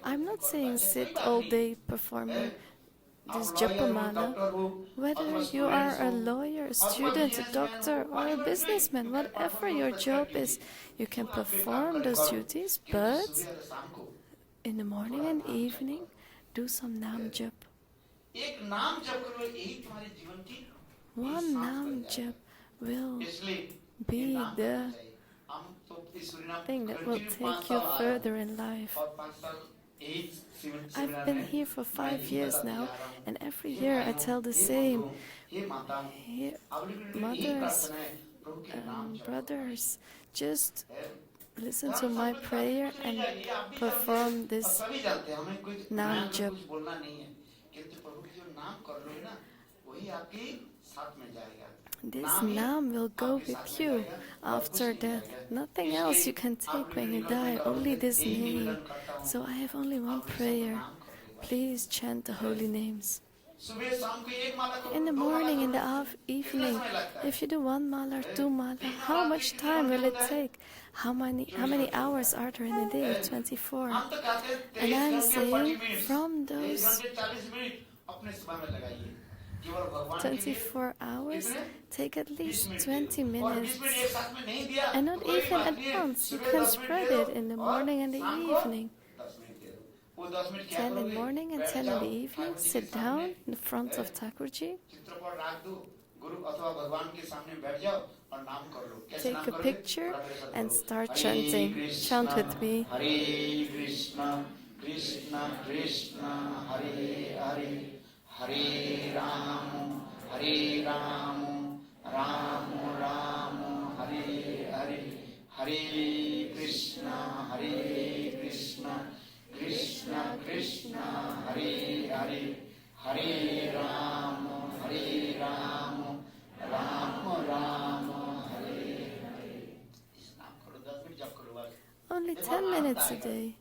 [SPEAKER 2] I'm not saying sit all day performing this japa mala. Whether you are a lawyer, a student, a doctor, or a businessman, whatever your job is, you can perform those duties, but in the morning and evening, do some Nam Jap. One Nam Jap will be the thing that will take you further in life. I've been here for 5 years now, and every year I tell the same. Mothers, brothers, just listen to my prayer and perform this Nam Jap. This Nam will go with you after death. Nothing else you can take when you die, only this name. So I have only one prayer. Please chant the holy names. In the morning, in the evening, if you do one mala or two mala, how much time will it take? How many hours are there in a day? 24. And I'm saying from those 24 hours, take at least 20 minutes. And not even at once. You can spread it in the morning and the evening. 10 in the morning and 10 in the evening. Sit down in front of Thakurji. Take a picture and start chanting. Chant with me.
[SPEAKER 1] Hare Krishna, Krishna Krishna, Hare Hare. Hare Ram, Ram Ram, Hare Hare. Hare Krishna, Krishna Krishna, Hare Hare. Hare Ram, Ram Ram, Hare Hare.
[SPEAKER 2] Only 10 minutes a day.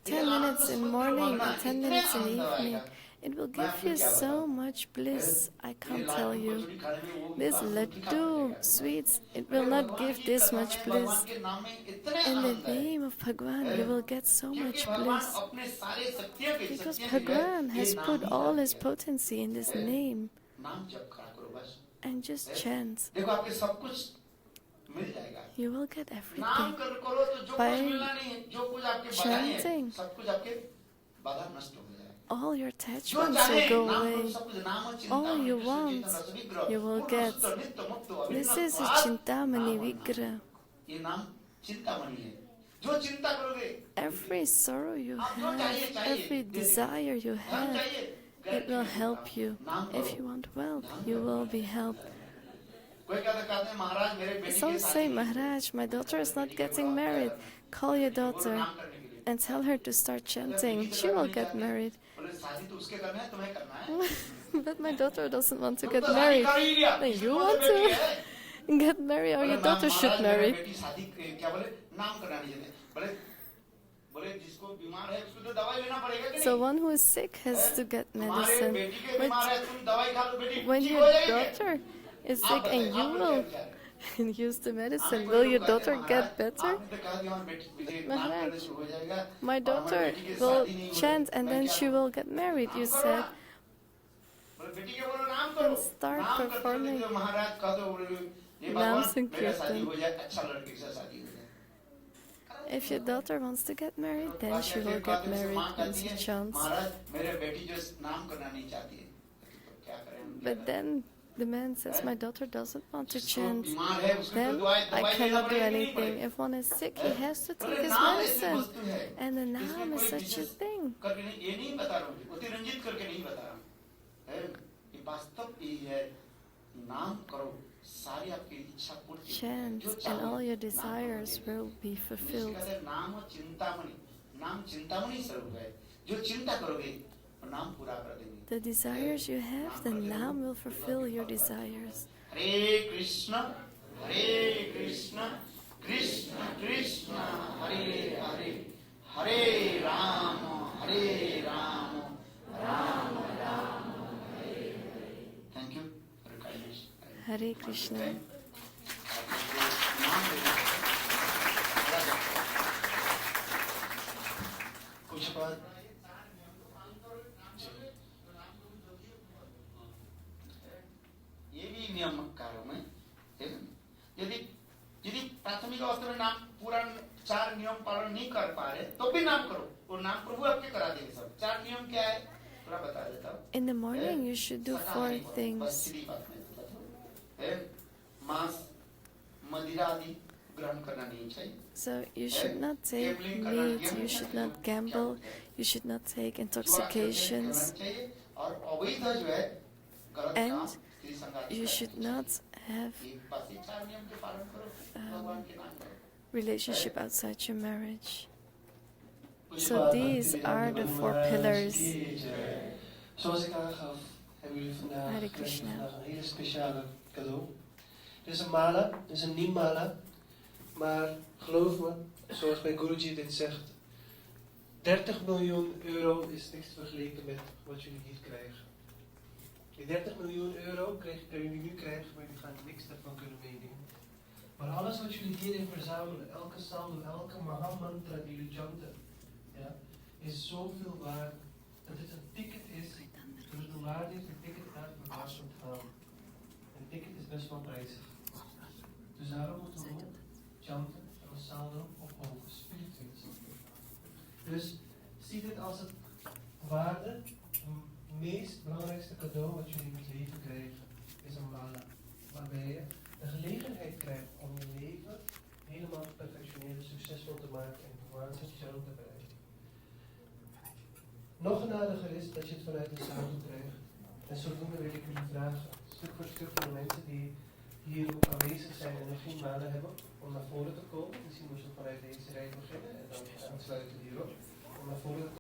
[SPEAKER 2] 10 minutes in the morning and 10 minutes in the evening. It will give you so much bliss, I can't tell you. This laddu, sweets, it will not give this much bliss. In the name of Bhagwan, you will get so much bliss. Because Bhagwan has put all his potency in this name. And just chant. You will get everything. By chanting, all your attachments will go away. All you want, you will get. This is a Chintamani Vigraha. Every sorrow you have, every desire you have, it will help you. If you want wealth, you will be helped. Some say, Maharaj, my daughter is not getting married. Call your daughter and tell her to start chanting. She will get married.
[SPEAKER 1] शादी तो उसके करना है, तुम्हें करना है।
[SPEAKER 2] But my daughter doesn't want to
[SPEAKER 1] तुम
[SPEAKER 2] get
[SPEAKER 1] तो शादी
[SPEAKER 2] married.
[SPEAKER 1] कर ही लिया,
[SPEAKER 2] Then
[SPEAKER 1] इसको
[SPEAKER 2] you
[SPEAKER 1] तो
[SPEAKER 2] want
[SPEAKER 1] बेटी
[SPEAKER 2] to
[SPEAKER 1] है।
[SPEAKER 2] get married, or
[SPEAKER 1] बोले,
[SPEAKER 2] your daughter should
[SPEAKER 1] महाराज, मेरा
[SPEAKER 2] marry.
[SPEAKER 1] बेटी शादी क्या बोले नाम करना नहीं चाहते। बोले बोले जिसको बीमार है उसको तो दवाई लेना पड़ेगा कि
[SPEAKER 2] So
[SPEAKER 1] नहीं?
[SPEAKER 2] one who is sick has to get
[SPEAKER 1] तुम्हारे
[SPEAKER 2] medicine.
[SPEAKER 1] बेटी के बीमार है, तुम दवाई खा लो, बेटी
[SPEAKER 2] When
[SPEAKER 1] ठीक
[SPEAKER 2] your
[SPEAKER 1] हो जाएगी।
[SPEAKER 2] daughter is
[SPEAKER 1] आप
[SPEAKER 2] sick
[SPEAKER 1] बताइए,
[SPEAKER 2] and you
[SPEAKER 1] आप लोग क्या
[SPEAKER 2] will
[SPEAKER 1] विचार है?
[SPEAKER 2] use the medicine,
[SPEAKER 1] हमें कोई
[SPEAKER 2] will
[SPEAKER 1] लोग
[SPEAKER 2] your
[SPEAKER 1] कहते हैं,
[SPEAKER 2] daughter
[SPEAKER 1] महाराज,
[SPEAKER 2] get better?
[SPEAKER 1] आपने तो कहा कि हमारे बेटी मुझे नाम
[SPEAKER 2] Maharaj,
[SPEAKER 1] करने से हो जाएगा,
[SPEAKER 2] my
[SPEAKER 1] और हमारी
[SPEAKER 2] daughter
[SPEAKER 1] बेटी की
[SPEAKER 2] will
[SPEAKER 1] शादी नहीं हो
[SPEAKER 2] chant
[SPEAKER 1] रही।
[SPEAKER 2] and
[SPEAKER 1] मैं
[SPEAKER 2] then
[SPEAKER 1] क्या
[SPEAKER 2] she
[SPEAKER 1] करूं?
[SPEAKER 2] will get married, you
[SPEAKER 1] नाम करो
[SPEAKER 2] said.
[SPEAKER 1] ना। बोले, बेटी के बोलो नाम करो,
[SPEAKER 2] And start
[SPEAKER 1] नाम करते
[SPEAKER 2] performing
[SPEAKER 1] करते महाराज कह दो, बोले, ये
[SPEAKER 2] Nam
[SPEAKER 1] भगवान मेरा
[SPEAKER 2] Sankirtan.
[SPEAKER 1] शादी हो जाए, अच्छा लड़के के साथ शादी हो जाए।
[SPEAKER 2] If your daughter wants to get married, then she will get married when she chants.
[SPEAKER 1] महाराज मेरे बेटी जो नाम करना नहीं चाहती है, तो क्या करें हम?
[SPEAKER 2] But then the man says, my daughter doesn't want to
[SPEAKER 1] जिसको
[SPEAKER 2] chant.
[SPEAKER 1] बीमार है उसको तो
[SPEAKER 2] Then
[SPEAKER 1] दवाई
[SPEAKER 2] I
[SPEAKER 1] लेना
[SPEAKER 2] cannot do
[SPEAKER 1] पड़ेगा कि नहीं
[SPEAKER 2] anything.
[SPEAKER 1] पड़ेगा?
[SPEAKER 2] If one is sick, he has to
[SPEAKER 1] बोले,
[SPEAKER 2] take his
[SPEAKER 1] नाम ऐसी
[SPEAKER 2] medicine.
[SPEAKER 1] वस्तु है,
[SPEAKER 2] And the
[SPEAKER 1] इसमें
[SPEAKER 2] Nam is
[SPEAKER 1] कोई
[SPEAKER 2] such a
[SPEAKER 1] विशेष
[SPEAKER 2] thing.
[SPEAKER 1] करके नहीं, ये नहीं बता रहा हूँ, अतिरंजित करके नहीं बता रहा हूँ, है? ये वास्तव यही है, नाम करो, सारी आपकी इच्छा पूर्ति,
[SPEAKER 2] Chant,
[SPEAKER 1] जो
[SPEAKER 2] and
[SPEAKER 1] चाहो,
[SPEAKER 2] all your
[SPEAKER 1] नाम
[SPEAKER 2] desires
[SPEAKER 1] करो।
[SPEAKER 2] will be
[SPEAKER 1] इसलिए
[SPEAKER 2] fulfilled.
[SPEAKER 1] कहते हैं, नाम चिंतामणि, नाम चिंतामणि स्वरूप है, जो चिंता करोगे वो नाम पूरा कर देंगे।
[SPEAKER 2] The desires you have, the Nam will fulfill your desires.
[SPEAKER 1] Hare Krishna Krishna Krishna Hare Hare, Hare Ram Ram Ram Hare Hare. Thank you for your kindness.
[SPEAKER 2] Hare Krishna.
[SPEAKER 1] कुछ बात ये भी नियम कार्यों में यदि यदि प्राथमिक अवस्था में नाम पूरा 4 नियम पालन नहीं कर पा रहे तो भी नाम करो, वो नाम प्रभु आपके करा देंगे। सब 4 नियम क्या है थोड़ा बता देता हूँ।
[SPEAKER 2] In the morning, you should do 4 things.
[SPEAKER 1] सीधी बात मैं बताता हूँ। मांस मदिरा आदि ग्रहण करना नहीं चाहिए।
[SPEAKER 2] So you should not take meat, you should not gamble, you should not take intoxications,
[SPEAKER 1] और अवैध जो है गलत काम,
[SPEAKER 2] and you should not have relationship outside your marriage. So these are the 4 pillars.
[SPEAKER 3] Zoals ik aangaf, hebben jullie vandaag
[SPEAKER 2] Hare Krishna.
[SPEAKER 3] een hele speciale cadeau. Dit is een mala, dit is een niet-mala. Maar geloof me, zoals mijn Guruji dit zegt, 30 miljoen euro is niks vergeleken met wat jullie hier krijgen. Die 30 miljoen euro kunnen jullie nu krijgen, maar jullie gaan niks daarvan kunnen meenemen. Maar alles wat jullie hierin verzamelen, elke saldo, elke mahamantra die jullie chanten, ja, is zoveel waard dat dit een ticket is. Dus de waarde is een ticket naar het bewaard ontgaan. Een ticket is best wel prijzig. Dus daarom moeten we ook chanten en ons saldo ophogen, spiritueel. Dus zie dit als het waarde, het meest belangrijkste cadeau wat jullie in het leven krijgen, is een mala. Waarbij je de gelegenheid krijgt om je leven helemaal te perfectioneren, succesvol te maken en Bhagavad te bereiken. Nog genadiger is dat je het vanuit de sadhu krijgt. En zodoende wil ik jullie vragen, stuk voor stuk voor de mensen die hier ook aanwezig zijn en nog geen mala hebben, om naar voren te komen. Misschien moesten we vanuit deze rij beginnen en dan aansluiten hierop. Om naar voren te komen.